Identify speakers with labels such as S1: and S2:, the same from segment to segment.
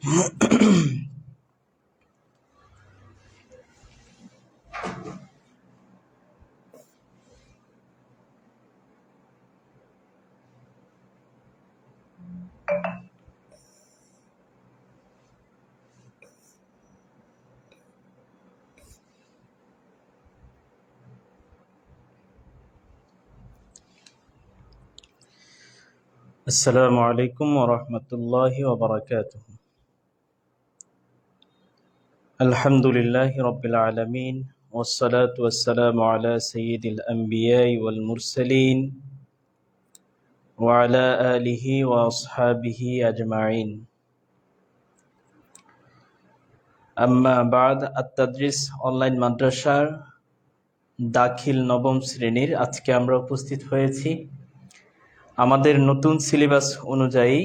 S1: السلام عليكم ورحمة الله وبركاته. الحمد لله رب العالمين والصلاة والسلام على سيد الأنبياء والمرسلين وعلى آله وأصحابه أجمعين. أما بعد التدريس online মাদ্রাসার দাখিল নবম শ্রেণীর আজকে আমরা উপস্থিত হয়েছি আমাদের নতুন সিলেবাস অনুযায়ী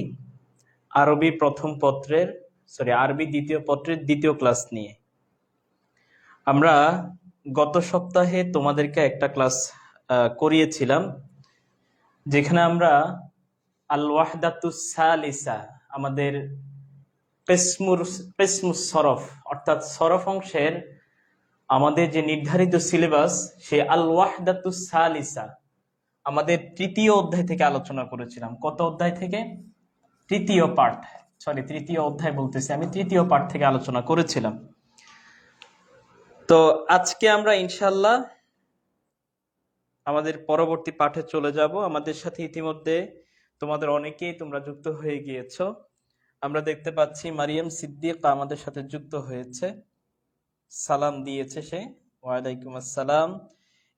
S1: আরবি দ্বিতীয় পত্রের দ্বিতীয় ক্লাস নিয়ে। আমরা গত সপ্তাহে তোমাদেরকে একটা ক্লাস করিয়েছিলাম যেখানে আমরা আল ওয়াহদাতুস সালিসা আমাদের কিসমুস সরফ অর্থাৎ সরফ অংশের আমাদের যে নির্ধারিত সিলেবাস সেই আল ওয়াহদাতুস সালিসা আমাদের তৃতীয় অধ্যায় থেকে আলোচনা করেছিলাম। কত অধ্যায় থেকে? তৃতীয় পার্ট থেকে আলোচনা করেছিলাম। তো আজকে আমরা ইনশাআল্লাহ আমাদের পরবর্তী পাঠে চলে যাব। আমাদের সাথে ইতিমধ্যে তোমাদের অনেকেই তোমরা যুক্ত হয়ে গিয়েছো। আমরা দেখতে পাচ্ছি মারিয়াম সিদ্দিকা আমাদের সাথে যুক্ত হয়েছে, সালাম দিয়েছে সে, ওয়ালাইকুম আসসালাম।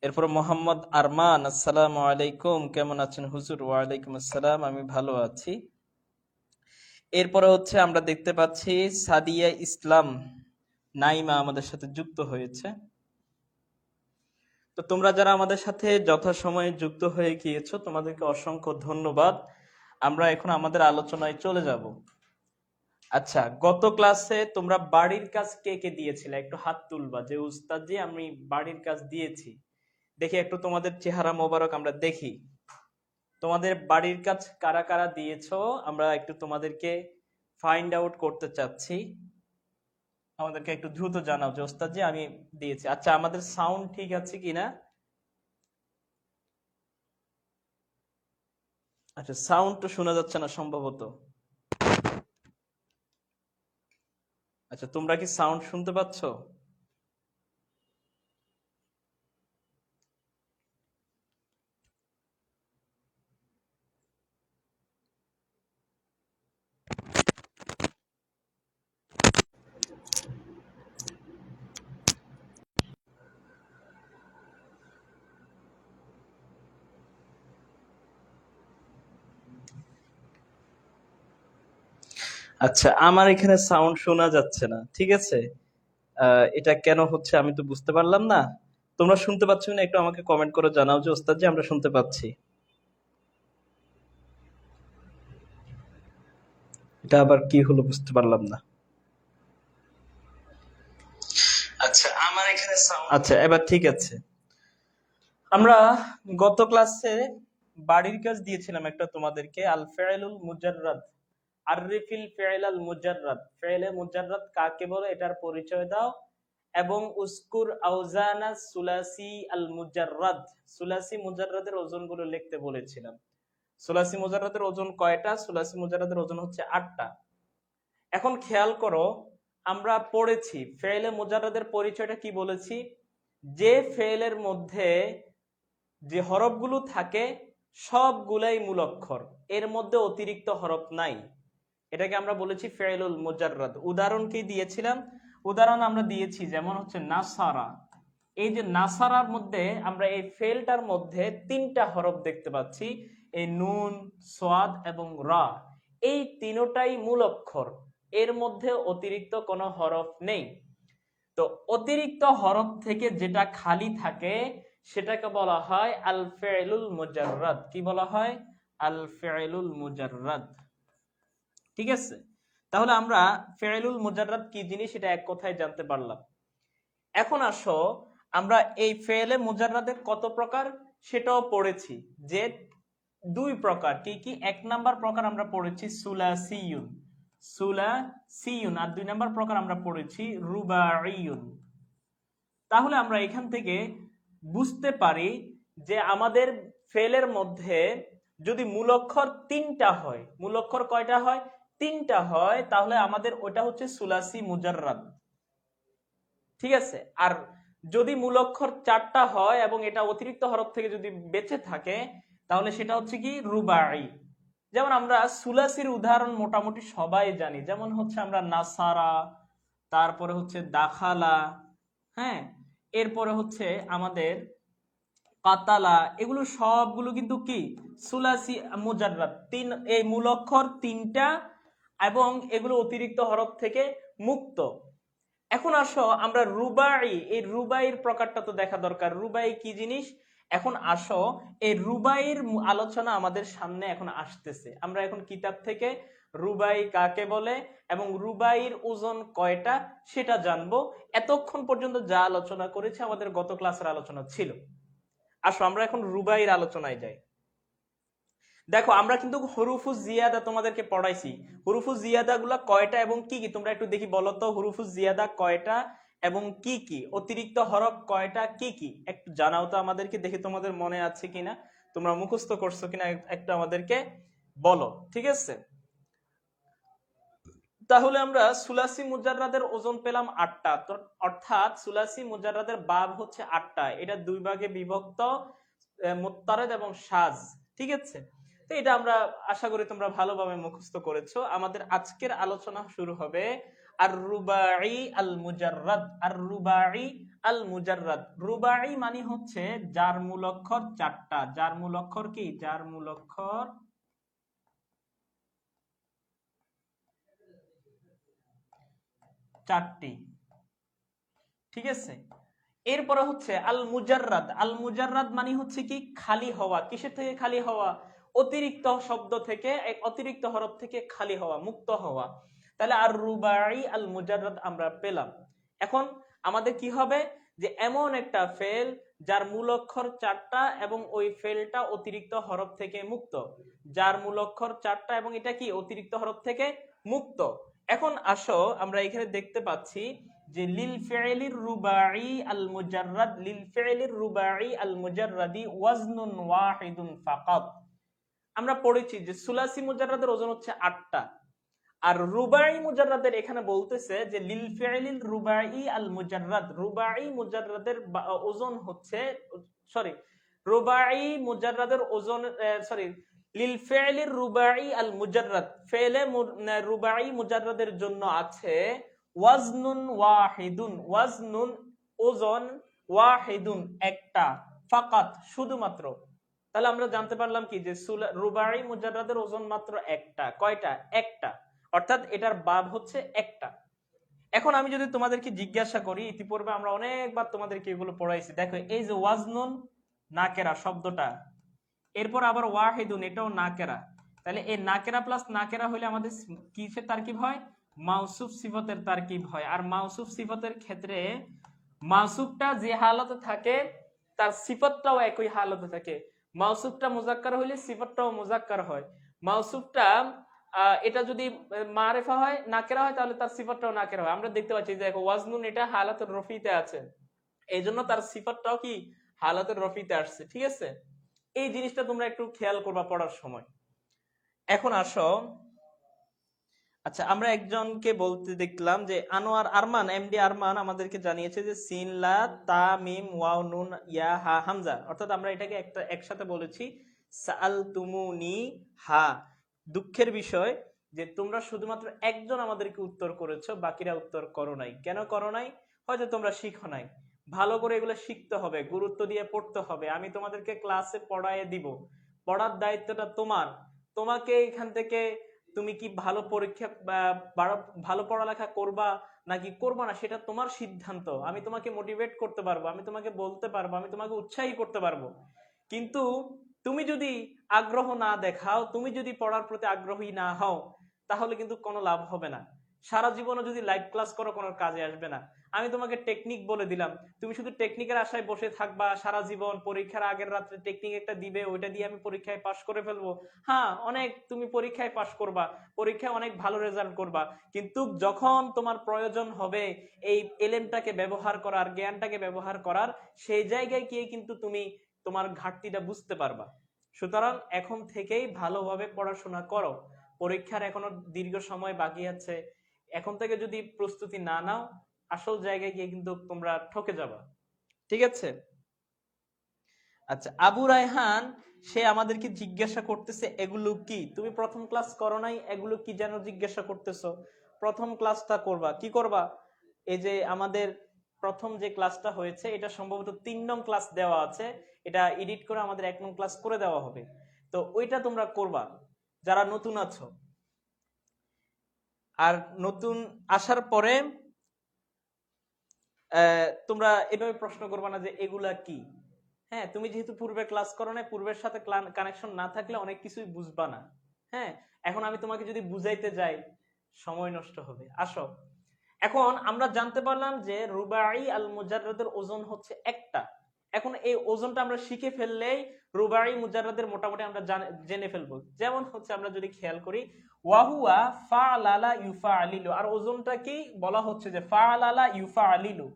S1: এরপর মোহাম্মদ আরমান, আসসালামু আলাইকুম, কেমন আছেন হুজুর? ওয়ালাইকুম আসসালাম, আমি ভালো আছি। এরপরে হচ্ছে আমরা দেখতে পাচ্ছি সাদিয়া ইসলাম নাইমা আমাদের সাথে যুক্ত হয়েছে। তো তোমরা যারা আমাদের সাথে যথাসময়ে যুক্ত হয়ে গিয়েছো তোমাদেরকে অসংখ্য ধন্যবাদ। আমরা এখন আমাদের আলোচনায় চলে যাব। আচ্ছা, গত ক্লাসে তোমরা বাড়ির কাজ কে কে দিয়েছিলে? একটু হাত তুলবা যে উস্তাদ জি আমি বাড়ির কাজ দিয়েছি। দেখি একটু তোমাদের চেহারা মোবারক আমরা দেখি। তোমাদের বাড়ির কাজ কারা কারা দিয়েছো আমরা একটু তোমাদেরকে ফাইন্ড আউট করতে চাচ্ছি। আমাদেরকে একটু দ্রুত জানাও যে ওস্তাদ জি আমি দিয়েছি। আচ্ছা, আমাদের সাউন্ড ঠিক আছে কিনা? আচ্ছা, সাউন্ড তো শোনা যাচ্ছে না সম্ভবত। আচ্ছা, তোমরা কি সাউন্ড শুনতে পাচ্ছ? আচ্ছা, আমার এখানে সাউন্ড শোনা যাচ্ছে না। ঠিক আছে, এটা কেন হচ্ছে আমি তো বুঝতে পারলাম না। তোমরা শুনতে পাচ্ছ না? একটু আমাকে কমেন্ট করে জানাও যে ওস্তাদ জি আমরা শুনতে পাচ্ছি। এটা আবার কি হলো বুঝতে পারলাম না। আচ্ছা, আমার এখানে সাউন্ড, আচ্ছা এবার ঠিক আছে। আমরা গত ক্লাসে বাড়ির কাজ দিয়েছিলাম একটা তোমাদেরকে, আল ফিআলুল মুজাররাদ, আররিফিল ফিআল আল মুজাররাদ, ফিআলে মুজাররাদ কাকে বলে এটার পরিচয় দাও, এবং উসকুর আওজানা সুলাসি আল মুজাররাদ, সুলাসি মুজাররাদের ওজনগুলো লিখতে বলেছিলাম। সুলাসি মুজাররাদের ওজন কয়টা? সুলাসি মুজাররাদের ওজন হচ্ছে 8টা। এখন খেয়াল করো, আমরা পড়েছি ফেলে মুজাররাদের পরিচয়টা কি বলেছি, যে ফেলের মধ্যে যে হরফগুলো থাকে সবগুলাই মূল অক্ষর, এর মধ্যে অতিরিক্ত হরফ নাই, এটাকে আমরা বলেছি ফেলুল মুজাররাদ। উদাহরণ কি দিয়েছিলাম? উদাহরণ আমরা দিয়েছি যেমন হচ্ছে নাসারা। এই যে নাসারার মধ্যে আমরা এই ফেলটার মধ্যে 3টা হরফ দেখতে পাচ্ছি, এই নুন, সোয়াদ এবং রা, এই তিনটাই মূল অক্ষর, এর মধ্যে অতিরিক্ত কোনো হরফ নেই। তো অতিরিক্ত হরফ থেকে যেটা খালি থাকে সেটাকে বলা হয় আল ফিআলুল মুজাররাদ। কি বলা হয়? আল ফিআলুল মুজাররাদ। ঠিক আছে, তাহলে আমরা ফিআলুল মুজাররাদ কি জিনিস সেটা এক কথায় জানতে পারলাম। এখন আসো আমরা এই ফেলে মুজাররাদের কত প্রকার সেটাও পড়েছি, যে 2 প্রকার। কি কি? 1 নাম্বার প্রকার আমরা পড়েছি সুলাসিয়ুন, সুলাসিয়ুন, আর 2 নম্বর প্রকার আমরা পড়েছি রুবাইয়ুন। তাহলে আমরা এখান থেকে বুঝতে পারি যে আমাদের ফেলের মধ্যে যদি মূল অক্ষর 3টা হয়, মূল অক্ষর কয়টা হয়? 3টা হয়, তাহলে আমাদের ওটা হচ্ছে সুলাসি মুজাররাদ। ঠিক আছে। আর যদি মূল অক্ষর 4টা হয় এবং এটা অতিরিক্ত হরফ থেকে যদি বেঁচে থাকে, তাহলে সেটা হচ্ছে কি রুবাই। যেমন আমরা সুলাসির উদাহরণ মোটামুটি সবাই জানি, যেমন হচ্ছে আমরা নাসারা, তারপরে হচ্ছে দাখালা, হ্যাঁ, এরপরে হচ্ছে আমাদের কাতালা, এগুলো সবগুলো কিন্তু কি সুলাসি মুজাররাদ। এই মূল অক্ষর 3টা এবং এগুলো অতিরিক্ত হরফ থেকে মুক্ত। এখন আসো আমরা রুবাই, এই রুবাইয়ের প্রকারটা তো দেখা দরকার, রুবাই কি জিনিস। এখন আসো এই রুবাইয়ের আলোচনা আমাদের সামনে এখন আসতেছে। আমরা এখন কিতাব থেকে রুবাই কাকে বলে এবং রুবাইয়ের ওজন কয়টা সেটা জানবো। এতক্ষণ পর্যন্ত যা আলোচনা করেছে আমাদের গত ক্লাসের আলোচনা ছিল। আসো আমরা এখন রুবাইয়ের আলোচনায় যাই। দেখো আমরা কিন্তু হুরুফুজ জিয়াদা তোমাদেরকে পড়াইছি। হুরুফুজ জিয়াদা গুলা কয়টা এবং কি কি তোমরা একটু দেখি বলো তো। হুরুফুজ জিয়াদা কয়টা এবং কি কি, অতিরিক্ত হরফ কয়টা, কি কি একটু জানাও তো আমাদেরকে, দেখি তোমাদের মনে আছে কিনা, তোমরা মুখস্থ করছো কিনা একটু আমাদেরকে বলো। ঠিক আছে, তাহলে আমরা সুলাসি মুজাররাদের ওজন পেলাম 8টা, অর্থাৎ সুলাসি মুজাররাদের বাব হচ্ছে 8টা। এটা 2 ভাগে বিভক্ত, মুত্তারেদ এবং শাজ। ঠিক আছে, তো এটা আমরা আশা করি তোমরা ভালোভাবে মুখস্থ করেছো। আমাদের আজকের আলোচনা শুরু হবে আর রুবাই আল মুজাররাদ। আর রুবাই আল মুজাররাদ, রুবাই মানে হচ্ছে যার মূল অক্ষর 4টা। যার মূল অক্ষর কি? যার মূল অক্ষর 4টি। ঠিক আছে, এরপরে হচ্ছে আল মুজাররাদ। আল মুজাররাদ মানে হচ্ছে কি খালি হওয়া। কিসের থেকে খালি হওয়া? অতিরিক্ত শব্দ থেকে, এক অতিরিক্ত হরফ থেকে খালি হওয়া, মুক্ত হওয়া। তাহলে আর রুবাই আল মুজাররাদ আমরা পেলাম। এখন আমাদের কি হবে যে এমন একটা ফেল যার মূল অক্ষর 4টা এবং ওই ফেলটা অতিরিক্ত হরফ থেকে মুক্ত। যার মূল অক্ষর 4টা এবং এটা কি অতিরিক্ত হরফ থেকে মুক্ত। এখন আসো আমরা এখানে দেখতে পাচ্ছি যে লিল ফি'লির রুবাই আল মুজাররাদ, লিল ফি'লির রুবাই আল মুজাররাদি ওয়াজনুন ওয়াহিদুন ফাকাত। আমরা পড়েছি যে সুলাসি মুজাররাদের ওজন হচ্ছে 8টা, আর রুবাই মুজাররাদের এখানে বলতেছে যে লিল ফি'লিল রুবাই আল মুজাররাদ, রুবাই মুজাররাদের ওজন হচ্ছে, সরি, রুবাই মুজাররাদের ওজন, সরি, লিল ফি'লির রুবাই আল মুজাররাদ, ফেলে রুবাই মুজাররাদের জন্য আছে ওয়াজনুন ওয়াহিদুন, ওয়াজনুন ওজন, ওয়াহিদুন একটা, ফাকাত শুধুমাত্র। তাহলে আমরা জানতে পারলাম কি যে রুবাই মুজাররাদের ওজন মাত্র একটা। কয়টা? একটা, অর্থাৎ এটার বাব হচ্ছে একটা। এখন আমি যদি তোমাদেরকে জিজ্ঞাসা করি, ইতিপূর্বে আমরা অনেকবার তোমাদেরকে এগুলো পড়াইছি, দেখো এই যে ওয়াজনুন নাকেরা শব্দটা, এরপর আবার ওয়াহিদুন এটাও নাকেরা। তাহলে এই নাকেরা প্লাস নাকেরা হলে আমাদের কিসের তারকিব হয়? মাউসুফ সিফতের তারকিব হয়। আর মাউসুফ সিফতের ক্ষেত্রে মাউসুফটা যে হালতে থাকে তার সিফতটাও একই হালতে থাকে। মাউসুফটা মুজাক্কার হইলে সিফতটাও মুজাক্কার হয়। মাউসুফটা এটা যদি মারেফা হয়, নাকেরা হয়, তাহলে তার সিফতটাও নাকেরা হয়। আমরা দেখতে পাচ্ছি যে দেখো ওয়াজনুন এটা হালাতুর রফিতে আছে, এই জন্য তার সিফতটাও কি হালাতুর রফিতে আসছে। ঠিক আছে, এই জিনিসটা তোমরা একটু খেয়াল করবা পড়ার সময়। এখন আসো, আচ্ছা আমরা একজনকে বলতে দেখলাম যে আনোয়ার আরমান, এমডি আরমান আমাদেরকে জানিয়েছে যে সিন লা তা মিম ওয়াও নুন ইয়া হা হামজা, অর্থাৎ আমরা এটাকে একটা একসাথে বলেছি সাআলতুমুনি হা। দুঃখের বিষয় যে তোমরা শুধুমাত্র একজন আমাদেরকে উত্তর করেছো, বাকিরা উত্তর করো নাই। কেন করো নাই? হয়তো তোমরা শিখো নাই। ভালো করে এগুলো শিখতে হবে, গুরুত্ব দিয়ে পড়তে হবে। আমি তোমাদেরকে ক্লাসে পড়ায় দিব, পড়ার দায়িত্বটা তোমার। তোমাকে এখান থেকে তুমি কি ভালো পরীক্ষা ভালো পড়ালেখা করবা নাকি করবা না সেটা তোমার সিদ্ধান্ত। আমি তোমাকে মোটিভেট করতে পারবো, আমি তোমাকে বলতে পারবো, আমি তোমাকে উৎসাহী করতে পারবো, কিন্তু তুমি যদি আগ্রহ না দেখাও, তুমি যদি পড়ার প্রতি আগ্রহী না হও, তাহলে কিন্তু কোনো লাভ হবে না। সারা জীবনে যদি লাইভ ক্লাস করো কোনো কাজে আসবে না। আমি তোমাকে টেকনিক বলে দিলাম, তুমি শুধু টেকনিকের আশায় বসে থাকবা সারা জীবন, পরীক্ষার আগের রাত্রে টেকনিক একটা দিবে, ওইটা দিয়ে আমি পরীক্ষায় পাশ করে ফেলবো। হ্যাঁ, অনেক তুমি পরীক্ষায় পাশ করবা, পরীক্ষায় অনেক ভালো রেজাল্ট করবা, কিন্তু যখন তোমার প্রয়োজন হবে এই এলেমটাকে ব্যবহার করার, জ্ঞানটাকে ব্যবহার করার, সেই জায়গায় গিয়ে কিন্তু তুমি তোমার ঘাটতিটা বুঝতে পারবা। সুতরাং এখন থেকেই ভালোভাবে পড়াশোনা করো, পরীক্ষার এখনো দীর্ঘ সময় বাকি আছে। এখন থেকে যদি প্রস্তুতি না নাও, আসল জায়গায় গিয়ে কিন্তু তোমরা ঠকে যাবা। ঠিক আছে? আচ্ছা, আবু রায়হান সে আমাদেরকে জিজ্ঞাসা করতেছে এগুলো কি? তুমি প্রথম ক্লাস করো নাই, এগুলো কি যেন জিজ্ঞাসা করতেছো? প্রথম ক্লাসটা করবা, কি করবা? এই যে আমাদের প্রথম যে ক্লাসটা হয়েছে, এটা সম্ভবত 3 নং ক্লাস দেওয়া আছে, এটা এডিট করে আমাদের 1 নং ক্লাস করে দেওয়া হবে। তো ওইটা তোমরা করবা যারা নতুন আছো। আর নতুন আসার পরে তোমরা এভাবে প্রশ্ন করবা না যে এগুলা কি। হ্যাঁ, তুমি যেহেতু পূর্বে ক্লাস করো না, পূর্বের সাথে কানেকশন না থাকলে অনেক কিছুই বুঝবা না। হ্যাঁ, এখন আমি তোমাকে যদি বুঝাইতে যাই সময় নষ্ট হবে। আসো, এখন আমরা জানতে পারলাম যে রুবাই আল মুজাররাদের ওজন হচ্ছে একটা। এখন এই ওজনটা আমরা শিখে ফেললেই রুবাই মুজাররাদের মোটামুটি আমরা জেনে ফেলবো। যেমন হচ্ছে আমরা যদি খেয়াল করি, ওয়াহুয়া ফাআলালা ইউফাআলিলু, আর ওজনটা কি বলা হচ্ছে যে ফাআলালা ইউফাআলিলু,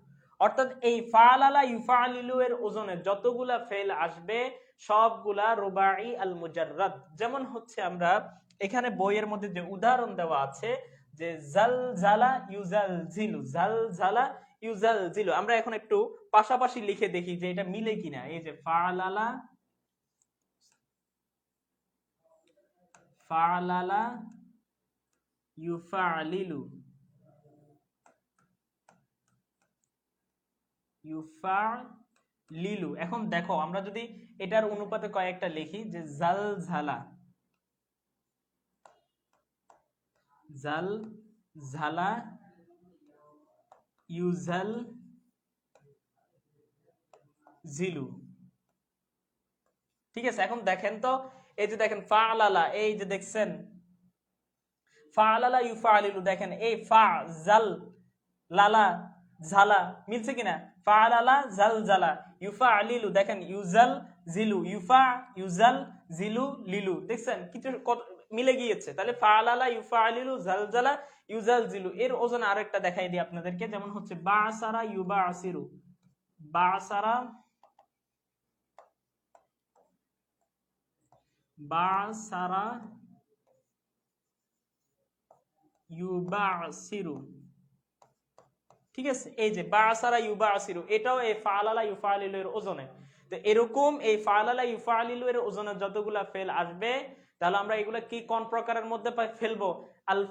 S1: অর্থাৎ এই ফাআলালা ইউফাআলিলু এর ওজনে যতগুলা ফেল আসবে সবগুলা রুবাই আল মুজাররাদ। যেমন হচ্ছে আমরা এখানে বইয়ের মধ্যে যে উদাহরণ দেওয়া আছে যে জালজালা ইউজালজিলু, জালজালা ইউজালজিলু, আমরা এখন একটু পাশাপাশি লিখে দেখি যে এটা মিলে কিনা। এই যে ফাআলালা, ফাআলালা ইউফাআলিলু, ইউফাআলিলু। এখন দেখো আমরা যদি এটার অনুপাতে কয়েকটা লিখি যে জালজালা, জালজালা ইউজাল জিলু। ঠিক আছে? এখন দেখেন তো, এই যে দেখেন ফাআলালা, এই যে দেখছেন ফাআলালা ইউফাআলিলু, দেখেন এই ফা জাল লালা ঝালা মিলছে কিনা? ফাআলালা জালজালা ইউফাআলিলু, দেখেন ইউজাল জিলু, ইউজাল জিলু লিলু, দেখছেন কিছু মিলে গিয়েছে। তাহলে ফাআলালা ইউফাআলিলু জালজালা ইউজাল জিলু। এর ওজন আরেকটা দেখাই দিই আপনাদেরকে, যেমন হচ্ছে বাসারা ইউবাসিরু, বাসারা বাসারা ইউবাসিরু। ঠিক আছে? এই যে বাসারা ইউবাসিরু, এটাও এই ফাআলালা ইউফাআলিলু এর ওজনে। তো এরকম এই ফাআলালা ইউফাআলিলু এর ওজনে যতগুলা ফেল আসবে, তাহলে আমরা এগুলা কি কোন প্রকারের মধ্যে ফেলবো? আল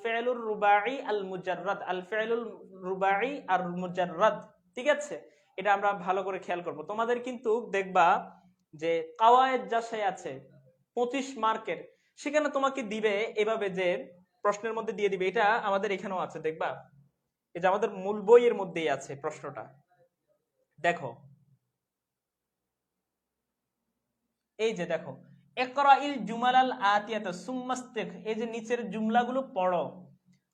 S1: ফি'লুর রুবাই আল মুজাররাদ, আল ফি'লুল রুবাই আর মুজাররাদ। ঠিক আছে? এটা আমরা ভালো করে খেয়াল করব। তোমাদের কিন্তু দেখবা যে কাওয়ায়েদ জাসাই আছে 25 মার্কের, সেখানে তোমাকে দিবে এভাবে যে প্রশ্নের মধ্যে দিয়ে দিবে, এটা আমাদের এখানেও আছে দেখবা, এই যে আমাদের মূল বইয়ের মধ্যেই আছে প্রশ্নটা। দেখো, এই যে দেখো, ইকরাইল জুমালাল আতিয়াতা সুম্মাস্তিক, এই যে নিচের জুমলাগুলো পড়ো,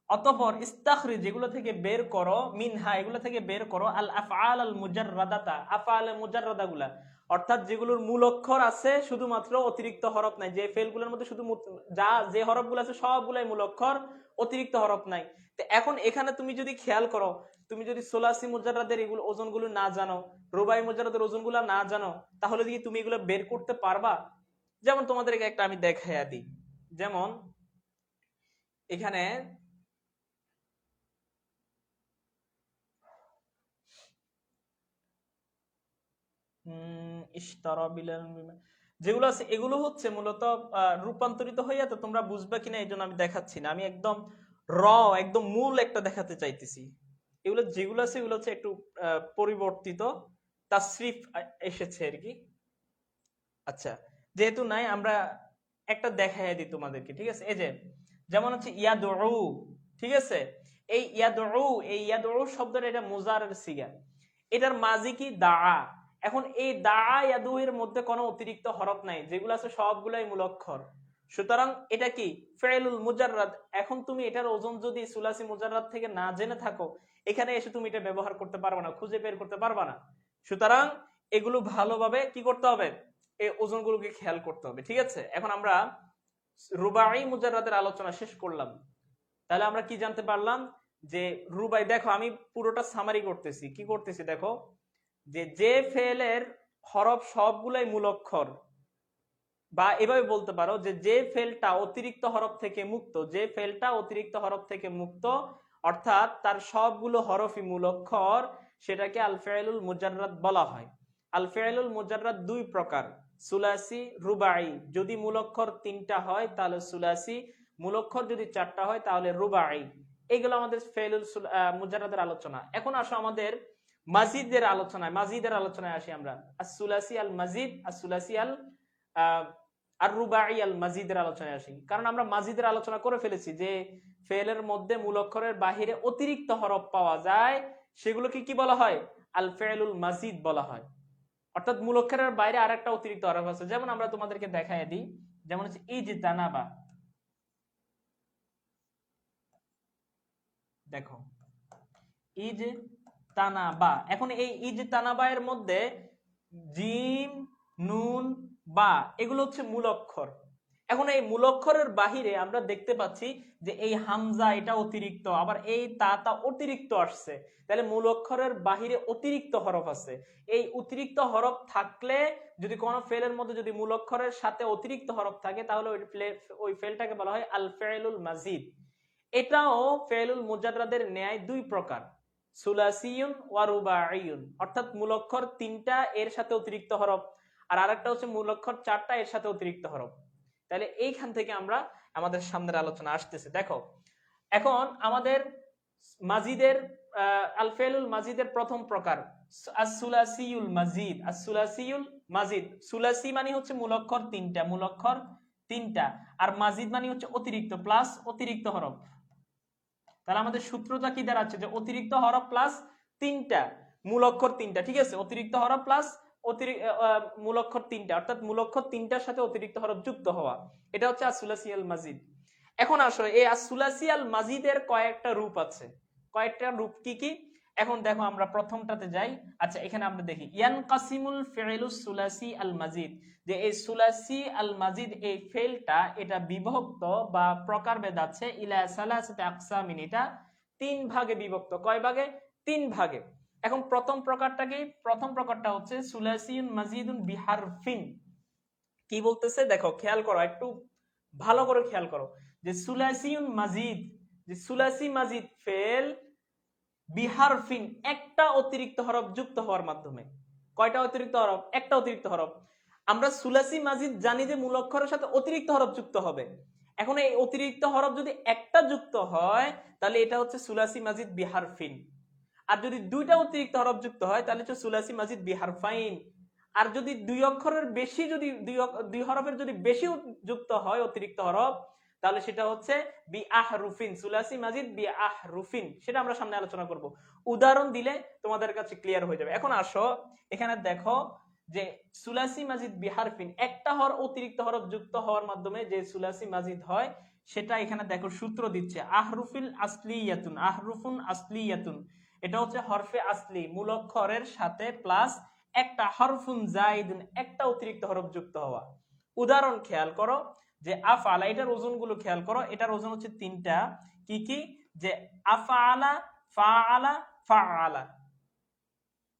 S1: অতঃপর ইস্তাখরিজ, যেগুলো থেকে বের করো, মিনহা, এগুলো থেকে বের করো, আল আফআল আল মুজাররাদাতা, আফআল মুজাররাদাগুলা, অর্থাৎ যেগুলোর মূল অক্ষর আছে শুধুমাত্র, অতিরিক্ত হরফ নাই। যে ফেলগুলোর মধ্যে শুধু যে হরফগুলো আছে সবগুলাই মূল অক্ষর, অতিরিক্ত হরফ নাই। তো এখন এখানে তুমি যদি খেয়াল করো, তুমি যদি সোলাসি মুজাররাদের এগুলো ওজনগুলো না জানো, রুবাই মুজাররাদের ওজনগুলো না জানো, তাহলে কি তুমি এগুলো বের করতে পারবা? যেমন তোমাদেরকে একটা আমি দেখাইয়া দিই, যেমন এখানে যেগুলো আছে এগুলো হচ্ছে মূলত রূপান্তরিত হইয়া, তো তোমরা বুঝবে কিনা এই জন্য আমি দেখাচ্ছি না, আমি একদম একদম মূল একটা দেখাতে চাইতেছি। এগুলো যেগুলো আছে এগুলো হচ্ছে একটু পরিবর্তিত তাসরিফ এসেছে আর কি। আচ্ছা, যেহেতু নাই আমরা একটা দেখাইয়া দিই তোমাদেরকে। ঠিক আছে? এই যে যেমন হচ্ছে ইয়াদউ, ঠিক আছে? এই ইয়াদউ শব্দটা এটা মুজারের সিগা, এটার মাজি কি দা। এখন এই দা ইয়াদু এর মধ্যে কোনো অতিরিক্ত হরফ নাই, যেগুলো আছে সবগুলাই মূল অক্ষর, সুতরাং এটা কি ফেলুল মুজাররাদ। এখন তুমি এটার ওজন যদি সুলাসি মুজাররাদ থেকে না জেনে থাকো, এখানে এসে তুমি এটা ব্যবহার করতে পারবে না, খুঁজে বের করতে পারবে না। সুতরাং এগুলো ভালোভাবে কি করতে হবে, এই ওজনগুলোকে খেয়াল করতে হবে। ঠিক আছে, এখন আমরা রুবাই মুজাররাদের আলোচনা শেষ করলাম। তাহলে আমরা কি জানতে পারলাম যে রুবাই, দেখো আমি পুরোটা সামারি করতেছি, কি করতেছি দেখো, যে ফেলের হরফ সবগুলাই মূল অক্ষর, বা এভাবে বলতে পারো যে ফেলটা অতিরিক্ত হরফ থেকে মুক্ত, যে ফেলটা অতিরিক্ত হরফ থেকে মুক্ত, অর্থাৎ তার সবগুলো হরফই মূল অক্ষর, সেটাকে আল ফেলুল মুজাররাদ বলা হয়। আল ফেলুল মুজাররাদ দুই প্রকার, সুলাসি, রুবাই। যদি মূল অক্ষর 3টা হয় তাহলে সুলাসি, মূল অক্ষর যদি 4টা হয় তাহলে রুবাই। এগুলো আমাদের ফেলুল মুজাররাদের আলোচনা। এখন আসো আমাদের মাজিদের আলোচনায়, মাজিদের আলোচনায় আসি আমরা। আস-সুলাসি আল মাজিদ, আস-সুলাসি আল আর রুবাই আল মাজিদের আলোচনায় আসি। কারণ আমরা মাজিদের আলোচনা করে ফেলেছি যে ফেলের মধ্যে মূল অক্ষরের বাহিরে অতিরিক্ত হরফ পাওয়া যায়, সেগুলোকে কি বলা হয়, আল ফেলুল মাজিদ বলা হয়। অর্থাৎ মূল অক্ষরের বাইরে আরেকটা অতিরিক্ত হরফ আছে। যেমন আমরা তোমাদেরকে দেখাই দিই, যেমন হচ্ছে ইজতানাবা, দেখো ইজতানাবা। এখন এই ইজতানাবা এর মধ্যে জিম, নুন, বা এগুলো হচ্ছে মূল অক্ষর। এখন এই মূল অক্ষরের বাহিরে আমরা দেখতে পাচ্ছি যে এই হামজা এটা অতিরিক্ত, আবার এই তা অতিরিক্ত আসছে। তাহলে মূল অক্ষরের বাহিরে অতিরিক্ত হরফ আছে। এই অতিরিক্ত হরফ থাকলে, যদি কোনো ফেলের মধ্যে যদি মূল অক্ষরের সাথে অতিরিক্ত হরফ থাকে, তাহলে ওই ফেলটাকে বলা হয় আল ফেলুল মাজিদ। এটাও ফেলুল মুজাররাদের ন্যায় দুই প্রকার, সুলাসিয়ুন ওয়া রুবাইয়ুন। অর্থাৎ মূল অক্ষর 3টা এর সাথে অতিরিক্ত হরফ, আর আরেকটা হচ্ছে মূল অক্ষর 4টা এর সাথে অতিরিক্ত হরফ। তাহলে এইখান থেকে আমরা আমাদের সামনের আলোচনা আসতেছে। দেখো এখন আমাদের মাজিদের আল ফেলুল মাজিদের প্রথম প্রকার as-সুলাসিউল মাজিদ। as-সুলাসিউল মাজিদ, সুলাসি মানে হচ্ছে মূল অক্ষর 3টা, মূল অক্ষর 3টা, আর মাজিদ মানে হচ্ছে অতিরিক্ত, প্লাস অতিরিক্ত হরফ। তাহলে আমাদের সূত্রটা কি দাঁড়াচ্ছে, যে অতিরিক্ত হরফ প্লাস 3টা, মূল অক্ষর 3টা। ঠিক আছে, অতিরিক্ত হরফ প্লাস মূল অক্ষর 3টা, অর্থাৎ মূল অক্ষর 3টার সাথে অতিরিক্ত হরফ যুক্ত হওয়া, এটা হচ্ছে as-সুলাসি আল মাজিদ। এখন আসো এই as-সুলাসি আল মাজিদের কয়েকটা রূপ আছে। কয়েকটা রূপ কি কি, এখন দেখো আমরা প্রথমটাতে যাই। আচ্ছা, এখানে আমরা দেখি ইয়ানকাসিমুল ফি'লুস সুলাসি আল মাজিদ, যে এই সুলাসি আল মাজিদ এই ফেলটা এটা বিভক্ত বা প্রকারভেদ আছে ইলা সালাসাতি আকসামিন, এটা 3 ভাগে বিভক্ত। কয় ভাগে? 3 ভাগে। এখন প্রথম প্রকারটা কি, প্রথম প্রকারটা হচ্ছে সুলাসিউন মাজিদুন বিহারফিন। কি বলতেছে দেখো, খেয়াল করো, একটু ভালো করে খেয়াল করো, যে সুলাসিউন মাজিদ, যে সুলাসি মাজিদ ফেল বিহারফিন, একটা অতিরিক্ত হরফ যুক্ত হওয়ার মাধ্যমে। কয়টা অতিরিক্ত হরফ? একটা অতিরিক্ত হরফ। আমরা সুলাসি মাজিদ জানি যে মূল অক্ষরের সাথে অতিরিক্ত হরফ যুক্ত হবে। এখন এই অতিরিক্ত হরফ যদি একটা যুক্ত হয়, তাহলে এটা হচ্ছে সুলাসি মাজিদ বিহারফিন। আর যদি 2টা অতিরিক্ত হরফ যুক্ত হয়, তাহলে হচ্ছে সুলাসি মাজিদ বিহারফাইন। আর যদি 2 অক্ষরের বেশি, যদি 2 হরফের যদি বেশি যুক্ত হয় অতিরিক্ত হরফ, তাহলে সেটা হচ্ছে বিআহরুফিন, সুলাসি মাজিদ বিআহরুফিন। সেটা আমরা সামনে আলোচনা করব, উদাহরণ দিলে তোমাদের কাছে ক্লিয়ার হয়ে যাবে। এখন আসো এখানে দেখো যে সুলাসি মাজিদ বিহারফিন, একটা অতিরিক্ত হরফ যুক্ত হওয়ার মাধ্যমে যে সুলাসি মাজিদ হয়, সেটা এখানে দেখো সূত্র দিচ্ছে আহরুফিল আসলিয়াতুন, আহরুফুন আসলিয়াতুন। এটা হচ্ছে হরফে আসলি, মূল অক্ষরের সাথে প্লাস একটা হরফুন জাইদুন, একটা অতিরিক্ত হরফ যুক্ত হওয়া। উদাহরণ খেয়াল করো, যে আফআলা, এটার ওজন গুলো খেয়াল করো, এটার ওজন হচ্ছে 3টা। কি কি? যে আফআলা, ফাআলা, ফাআলা,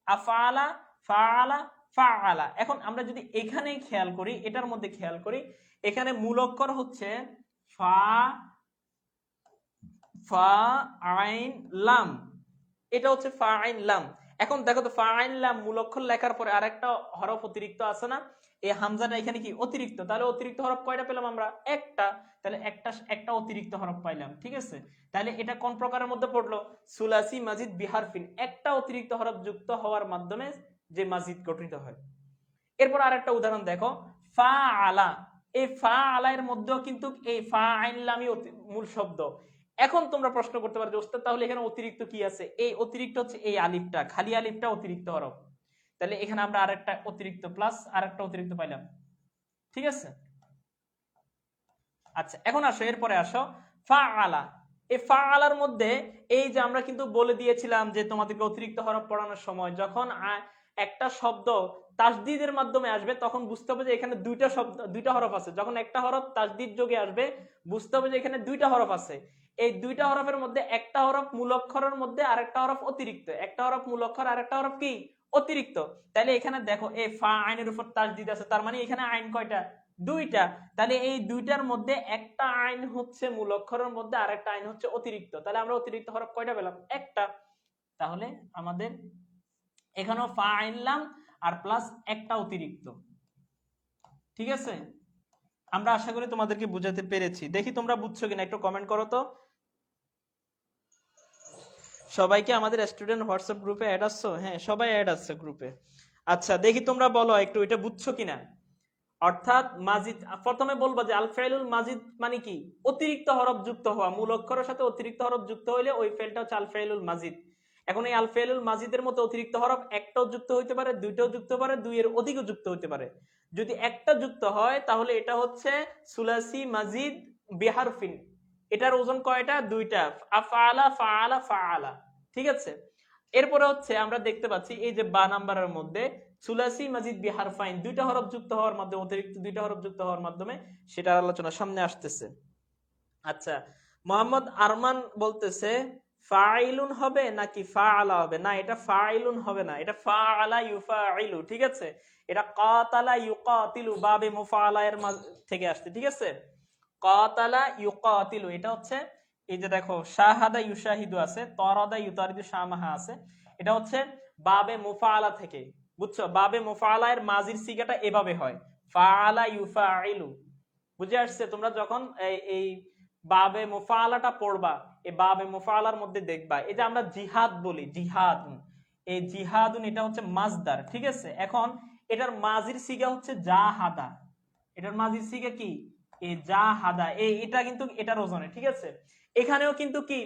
S1: আফআলা, ফাআলা, ফাআলা। এখন আমরা যদি এখানে খেয়াল করি, এটার মধ্যে খেয়াল করি, এখানে মূল অক্ষর হচ্ছে ফা, ফা আইন লাম, এটা হচ্ছে ফা আইন লাম। এখন দেখো তো, ফা আইন লাম মূল অক্ষর লেখার পরে আরেকটা হরফ অতিরিক্ত আছে না, এই হামজাটা এখানে কি অতিরিক্ত। তাহলে অতিরিক্ত হরফ কয়টা পেলাম আমরা? একটা। তাহলে একটা অতিরিক্ত হরফ পাইলাম। ঠিক আছে, তাহলে এটা কোন প্রকারের মধ্যে পড়লো? সুলাসি মাজিদ বিহারফিন, একটা অতিরিক্ত হরফ যুক্ত হওয়ার মাধ্যমে যে মাজিদ গঠিত হয়। এরপর আরেকটা উদাহরণ দেখো, ফা আলা, এই ফা আলা এর মধ্যেও কিন্তু এই ফা আইন লামই মূল শব্দ। এখন তোমরা প্রশ্ন করতে পারো, ওস্তাদ তাহলে এখানে অতিরিক্ত কি আছে? এই অতিরিক্ত হচ্ছে এই আলিফটা, খালি আলিফটা অতিরিক্ত হরফ। তাহলে এখানে আমরা আরেকটা অতিরিক্ত প্লাস আরেকটা অতিরিক্ত পাইলাম। ঠিক আছে, আচ্ছা এখন আসো, এরপরে আসো ফাআলা। এই ফাআলার মধ্যে এই যে আমরা কিন্তু বলে দিয়েছিলাম যে তোমাদেরকে অতিরিক্ত হরফ পড়ানোর সময় যখন একটা শব্দ তাসদিদের মাধ্যমে আসবে তখন বুঝতে হবে যে এখানে দুইটা হরফ আছে। যখন একটা হরফ তাসদিদ যোগে আসবে বুঝতে হবে যে এখানে দুইটা হরফ আছে। এই দুইটা হরফের মধ্যে একটা হরফ মূল অক্ষরের মধ্যে আরেকটা হরফ অতিরিক্ত, একটা হরফ মূল অক্ষর আরেকটা হরফ কি অতিরিক্ত। তাহলে এখানে দেখো এই ফা আইনের উপর তাসদিদ আছে, তার মানে এখানে আইন কয়টা? দুইটা। তাহলে এই দুইটার মধ্যে একটা আইন হচ্ছে মূল অক্ষরের মধ্যে, আরেকটা আইন হচ্ছে অতিরিক্ত। তাহলে আমরা অতিরিক্ত হরফ কয়টা পেলাম? একটা। তাহলে আমাদের এখানেও ফা আইনলাম আর প্লাস একটা অতিরিক্ত। ঠিক আছে, আমরা আশা করি তোমাদেরকে বুঝাতে পেরেছি। দেখি তোমরা বুঝছো কিনা, একটু কমেন্ট করো তো। সবাইকে আমাদের স্টুডেন্ট হোয়াটসঅ্যাপ গ্রুপে অ্যাড আসছো? হ্যাঁ, সবাই অ্যাড আছে গ্রুপে। আচ্ছা দেখি তোমরা বলো একটু এটা বুঝছো কিনা। অর্থাৎ মাজিদ, প্রথমে বলবো যে আল ফাইলুল মাজিদ মানে কি? অতিরিক্ত হরফ যুক্ত হওয়া, মূল অক্ষরের সাথে অতিরিক্ত হরফ যুক্ত হইলে ওই ফেলটা হচ্ছে আল ফাইলুল মাজিদ। এখন এই আল ফাইলুল মাজিদের মতো অতিরিক্ত হরফ একটাও যুক্ত হইতে পারে, দুইটাও যুক্ত হতে পারে, দুইয়ের অধিকও যুক্ত হইতে পারে। যদি একটা যুক্ত হয় তাহলে এটা হচ্ছে সুলাসি মাজিদ বিহারফিন। এটার ওজন কয়টা? দুইটা, আফআলা ফাআলা ফাআলা। ঠিক আছে, এরপরে হচ্ছে আমরা দেখতে পাচ্ছি এই যে বা নাম্বারের মধ্যে সুলাসি মাজিদ বিহারফাইন, দুইটা হরফ যুক্ত হওয়ার মাধ্যমে, অতিরিক্ত দুইটা হরফ যুক্ত হওয়ার মাধ্যমে, সেটার আলোচনা সামনে আসতেছে। আচ্ছা, মোহাম্মদ আরমান বলতেছে ফাইলুন হবে নাকি ফাআলা হবে? না, এটা ফাইলুন হবে না, এটা ফাআলা ইউফাইলু। ঠিক আছে, এটা কাতালা ইউকাতিলু বাবে মুফাআলা এর থেকে আসছে। ঠিক আছে, কাতালা ইউকাতিলু এটা হচ্ছে এই যে দেখো শাহাদা ইউশাহিদু আছে, তরাদা ইউতারিদু শামাহা আছে, এটা হচ্ছে বাবে মুফাআলা থেকে। বুঝছো, বাবে মুফাআলা এর মাজির সিগাটা এভাবে হয়, ফাআলা ইউফাইলু। বুঝে আসছে? তোমরা যখন এই বাবে মুফাআলাটা পড়বা, এই বাবে মুফাআলার মধ্যে দেখবা এই যে আমরা জিহাদ বলি, জিহাদ, এই জিহাদুন এটা হচ্ছে মাজদার। ঠিক আছে, এখন এটার মাজির সিগা হচ্ছে জাহাদা, এটার মাজির সিগা কি? এই জাহাদা। এটা কিন্তু এটার ওজনে। ঠিক আছে, এখানেও কিন্তু কি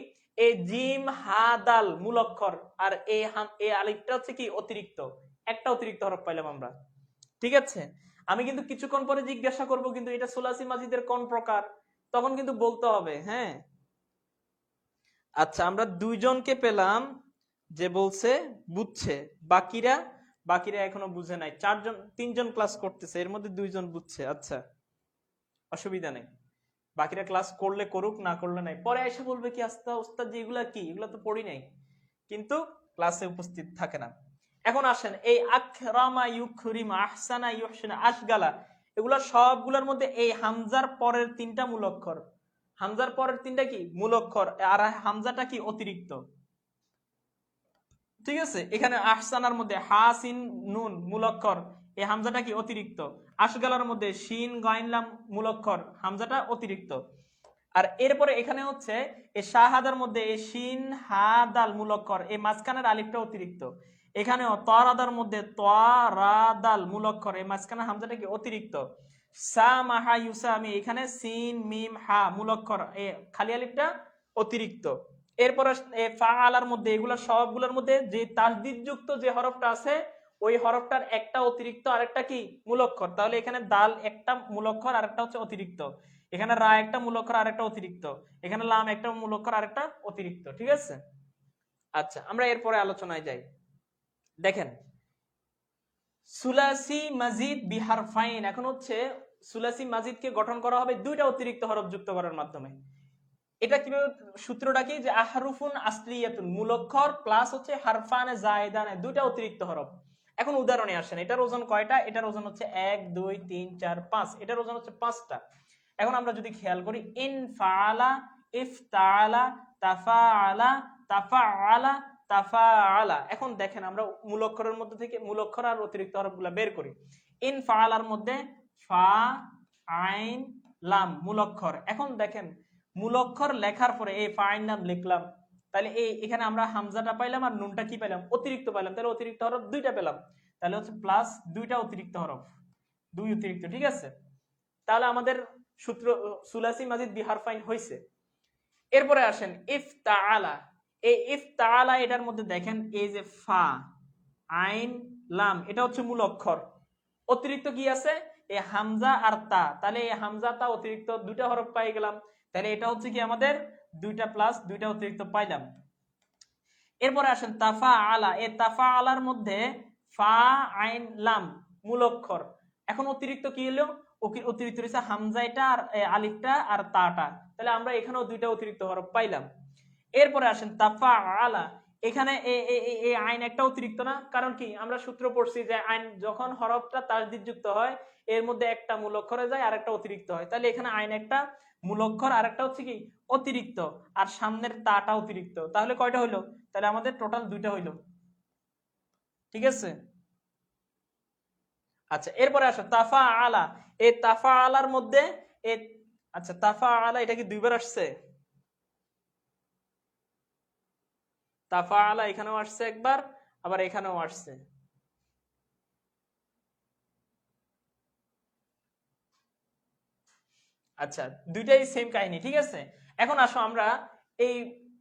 S1: এই জিম হাদাল মূল অক্ষর আর এই আলিফটা হচ্ছে কি অতিরিক্ত, একটা অতিরিক্ত হরফ পাইলাম আমরা। ঠিক আছে, আমি কিন্তু কিছুক্ষণ পরে জিজ্ঞাসা করব কিন্তু এটা সুলাসি মাজিদের কোন প্রকার, তখন কিন্তু বলতে হবে। হ্যাঁ, আচ্ছা আমরা দুইজনকে পেলাম যে বলছে বুঝছে, বাকিরা বাকিরা এখনো বুঝে নাই। তিনজন ক্লাস করতেছে, এর মধ্যে দুইজন বুঝছে। আচ্ছা অসুবিধা নেই, বাকিরা ক্লাস করলে করুক, না করলে নাই, পরে এসে বলবে কি আস্তা ওস্তাদ যে এগুলা কি, এগুলা তো পড়ি নাই, কিন্তু ক্লাসে উপস্থিত থাকে না। এখন আসেন এই আকরামা ইউকরিম আহসানা ইউহসিনা আশগালা, এগুলা সবগুলোর মধ্যে এই হামজার পরের তিনটা মূল অক্ষর, হামজার পরের তিনটা কি মূল অক্ষর, আর হামজাটা কি অতিরিক্ত। ঠিক আছে, এখানে আহসানার মধ্যে হাসিন নুন মূল অক্ষর, এই হামজাটা কি অতিরিক্ত। আশগালার মধ্যে শিন গাইন লাম মূল অক্ষর, হামজাটা অতিরিক্ত। আর এরপরে এখানে হচ্ছে এই শাহাদার মধ্যে এই শিন হা দাল মূল অক্ষর, এই মাঝখানের আলিফটা অতিরিক্ত। এখানেও তরাদার মধ্যে তরাদাল মূল অক্ষর, এই মাঝখানের হামজাটা কি অতিরিক্ত। সামাহা ইউসামি, এখানে সিন মিম হা মূল অক্ষর, এই খালি আলিফটা অতিরিক্ত। এরপরে ফাআলার মধ্যে এগুলা সবগুলোর মধ্যে যে তাসদিদ যুক্ত যে হরফটা আছে ওই হরফটার একটা অতিরিক্ত আর একটা কি মূল অক্ষর। তাহলে এখানে দাল একটা মূল অক্ষর আর একটা হচ্ছে অতিরিক্ত, এখানে রা একটা মূল অক্ষর আর একটা অতিরিক্ত, এখানে লাম একটা মূল অক্ষর আর একটা অতিরিক্ত। ঠিক আছে, আচ্ছা আমরা এরপরে আলোচনায় যাই। দেখেন সুলাসি মাজিদ বিহারফাইন, এখন হচ্ছে সুলাসি মাজিদকে গঠন করা হবে দুইটা অতিরিক্ত হরফ যুক্ত করার মাধ্যমে। এটা কিভাবে, সূত্রটা কি যে আহরুফুন আসলিয়াতুন মূল অক্ষর প্লাস হচ্ছে হারফানে জায়েদানে দুইটা অতিরিক্ত হরফ। এখন উদাহরণে আসেন, এটার ওজন কয়টা? এটার ওজন হচ্ছে 1 2 3 4 5, এটার ওজন হচ্ছে 5টা। এখন আমরা যদি খেয়াল করি ইনফাআলা ইফতাআলা তাফাআলা তাফাআলা তাফাআলা, এখন দেখেন আমরা মূল অক্ষরের মধ্যে থেকে মূল অক্ষর আর অতিরিক্ত হরফগুলো বের করি। ইনফাআলার মধ্যে ফা আইন লাম মূল অক্ষর। এখন দেখেন মূল অক্ষর লেখার পরে এই ফাইন নাম লিখলাম, তাহলে এখানে আমরা হামজাটা পাইলাম আর নুনটা কি পাইলাম অতিরিক্ত পাইলাম, তাহলে অতিরিক্ত হরফ দুইটা পেলাম, তাহলে হচ্ছে প্লাস দুইটা অতিরিক্ত হরফ, দুই অতিরিক্ত। ঠিক আছে, তাহলে আমাদের সূত্র সুলাসি মাজিদ বিহারফাইন হইছে। এরপরে আসেন ইফতাআলা, এই ইফতাআলা এটার মধ্যে দেখেন এই যে ফা আইন লাম এটা হচ্ছে মূল অক্ষর, অতিরিক্ত কি আছে এই হামজা আর তা, তাহলে এই হামজা তা অতিরিক্ত দুইটা হরফ পাই গেলাম, তাহলে এটা হচ্ছে কি আমাদের দুইটা প্লাস দুইটা অতিরিক্ত পাইলাম। এরপরে আসেন তাফা আলা, এই তাফা আলার মধ্যে ফা আইন লাম মূল অক্ষর, এখন অতিরিক্ত কি হলো, অতিরিক্ত হচ্ছে হামজা এটা আর আলিফটা আর তাটা, তাহলে আমরা এখানেও দুইটা অতিরিক্ত হরফ পাইলাম। এরপরে আসেন তাফা আলা, এখানে এই আইন একটা অতিরিক্ত না, কারণ কি আমরা সূত্র পড়ছি যে আইন যখন হরফটা তাসদিদ যুক্ত হয় এর মধ্যে একটা মূল অক্ষরে যায় আর একটা অতিরিক্ত হয়, তাহলে এখানে আইন একটা মূল অক্ষর আর একটা হচ্ছে কি অতিরিক্ত, আর সামনের তাটা অতিরিক্ত, তাহলে কয়টা হইলো, তাহলে আমাদের টোটাল দুইটা হইলো। ঠিক আছে, আচ্ছা এরপরে আসো তাফা আলা, এই তাফা আলার মধ্যে আচ্ছা তাফা আলা এটা কি দুইবার আসছে, তাফা আলা এখানেও আসছে একবার, আবার এখানেও আসছে। আচ্ছা দুইটাই সেম কাহিনী, ঠিক আছে। এখন আসো আমরা এই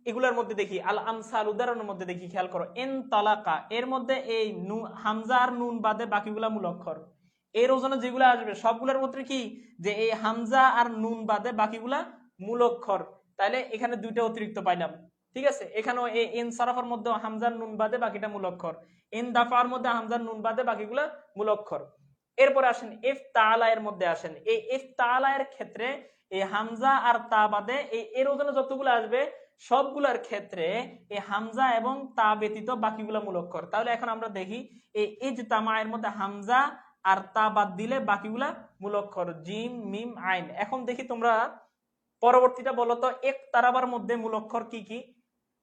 S1: এগুলোর মধ্যে দেখি, আল আমসাল উদাহরণের মধ্যে দেখি, খেয়াল করো এন তালাকা, এর মধ্যে এই হামজা আর নুন বাদে বাকিগুলা মূল অক্ষর, এর ওজনে যেগুলো আসবে সবগুলোর মধ্যে কি যে এই হামজা আর নুন বাদে বাকিগুলা মূল অক্ষর, তাহলে এখানে দুইটা অতিরিক্ত পাইলাম। ঠিক আছে, এখানেও এই এন সারাফার মধ্যে হামজার নুন বাদে বাকিটা মূল অক্ষর, এন দাফার মধ্যে হামজার নুন বাদে বাকিগুলা মূল অক্ষর। এরপরে আসেন ইফ তাআলা এর মধ্যে আসেন, এই ইফ তাআলা এর ক্ষেত্রে এই হামজা আর তা বাদে এই এর ওজনে যতগুলো আসবে সবগুলোর ক্ষেত্রে এই হামজা এবং তা ব্যতীত বাকিগুলো মূল অক্ষর। তাহলে এখন আমরা দেখি এই ইজতামা এর মধ্যে হামজা আর তা বাদ দিলে বাকিগুলা মূল অক্ষর, জিম মিম আইন। এখন দেখি তোমরা পরবর্তীটা বলো তো, এক তারাবার মধ্যে মূল অক্ষর কি কি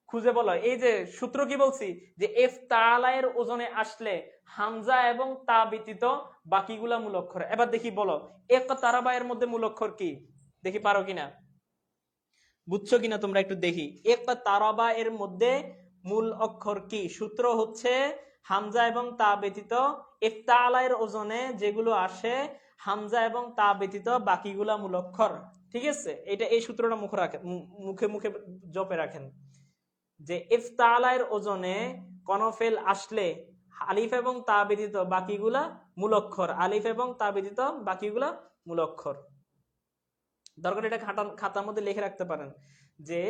S1: খুঁজে বলো। এই যে সূত্র কি বলছি যে এফ তাআলা এর ওজনে আসলে হামজা এবং তা ব্যতীত বাকিগুলা মূল অক্ষর। এবার দেখি বলো এক তারাবা এর মধ্যে মূল অক্ষর কি, দেখি পারো কিনা, বুঝছো কিনা তোমরা একটু দেখি। এক তারাবা এর মধ্যে মূল অক্ষর কি, সূত্র হচ্ছে হামজা এবং তা ব্যতীত ইফ তাআলা এর ওজনে যেগুলো আসে হামজা এবং তা ব্যতীত বাকিগুলা মূল অক্ষর। ঠিক আছে, এটা এই সূত্রটা মুখে রাখেন, মুখে মুখে জপে রাখেন যে ইফ তাআলা এর ওজনে কোন ফেল আসলে আলিফ এবং তা ব্যতীত বাকিগুলা মূল অক্ষর, আলিফ এবং তা ব্যতীত বাকিগুলা মূল অক্ষর। দরকার এটা খাতার মধ্যে লিখে রাখতে পারেন যে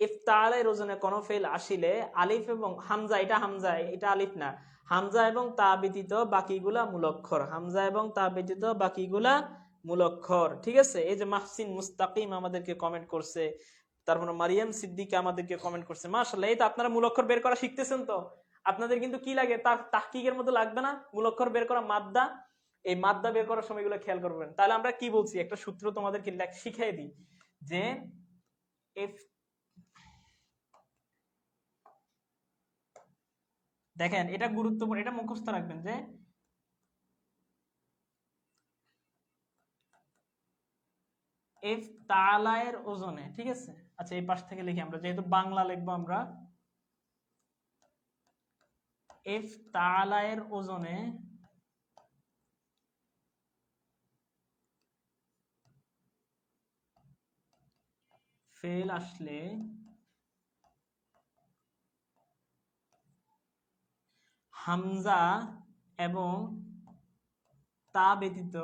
S1: ইফ তাআলা এর ওজনে কোন ফেল আসিলে আলিফ এবং হামজা, এটা হামজা এটা আলিফ না, হামজা এবং তা ব্যতীত বাকিগুলা মূল অক্ষর, হামজা এবং তা ব্যতীত বাকিগুলা মূল অক্ষর। ঠিক আছে, এই যে মাহসিন মুস্তাকিম আমাদেরকে কমেন্ট করছে, তারপর মারিয়াম সিদ্দিকা আমাদেরকে কমেন্ট করছে, মাশাআল্লাহ। এই তো আপনারা মূল অক্ষর বের করা শিখতেছেন, তো আপনাদের কিন্তু কি লাগে তার তাহকিকের মতো লাগবে না মূল অক্ষর বের করা, মাদ্দা, এই মাদ্দা বের করার সময় এগুলো খেয়াল করবেন। তাহলে আমরা কি বলছি, একটা সূত্র তোমাদেরকে শিখিয়ে দিই যে এফ, দেখেন এটা গুরুত্বপূর্ণ, এটা মুখস্থ রাখবেন যে এফ তাআলা এর ওজনে, ঠিক আছে। আচ্ছা এই পাশ থেকে লিখি আমরা, যেহেতু বাংলা লিখবো আমরা, এফ তাআলা এর ওজনে ফেল আসলে হামজা এবং তা ব্যতীত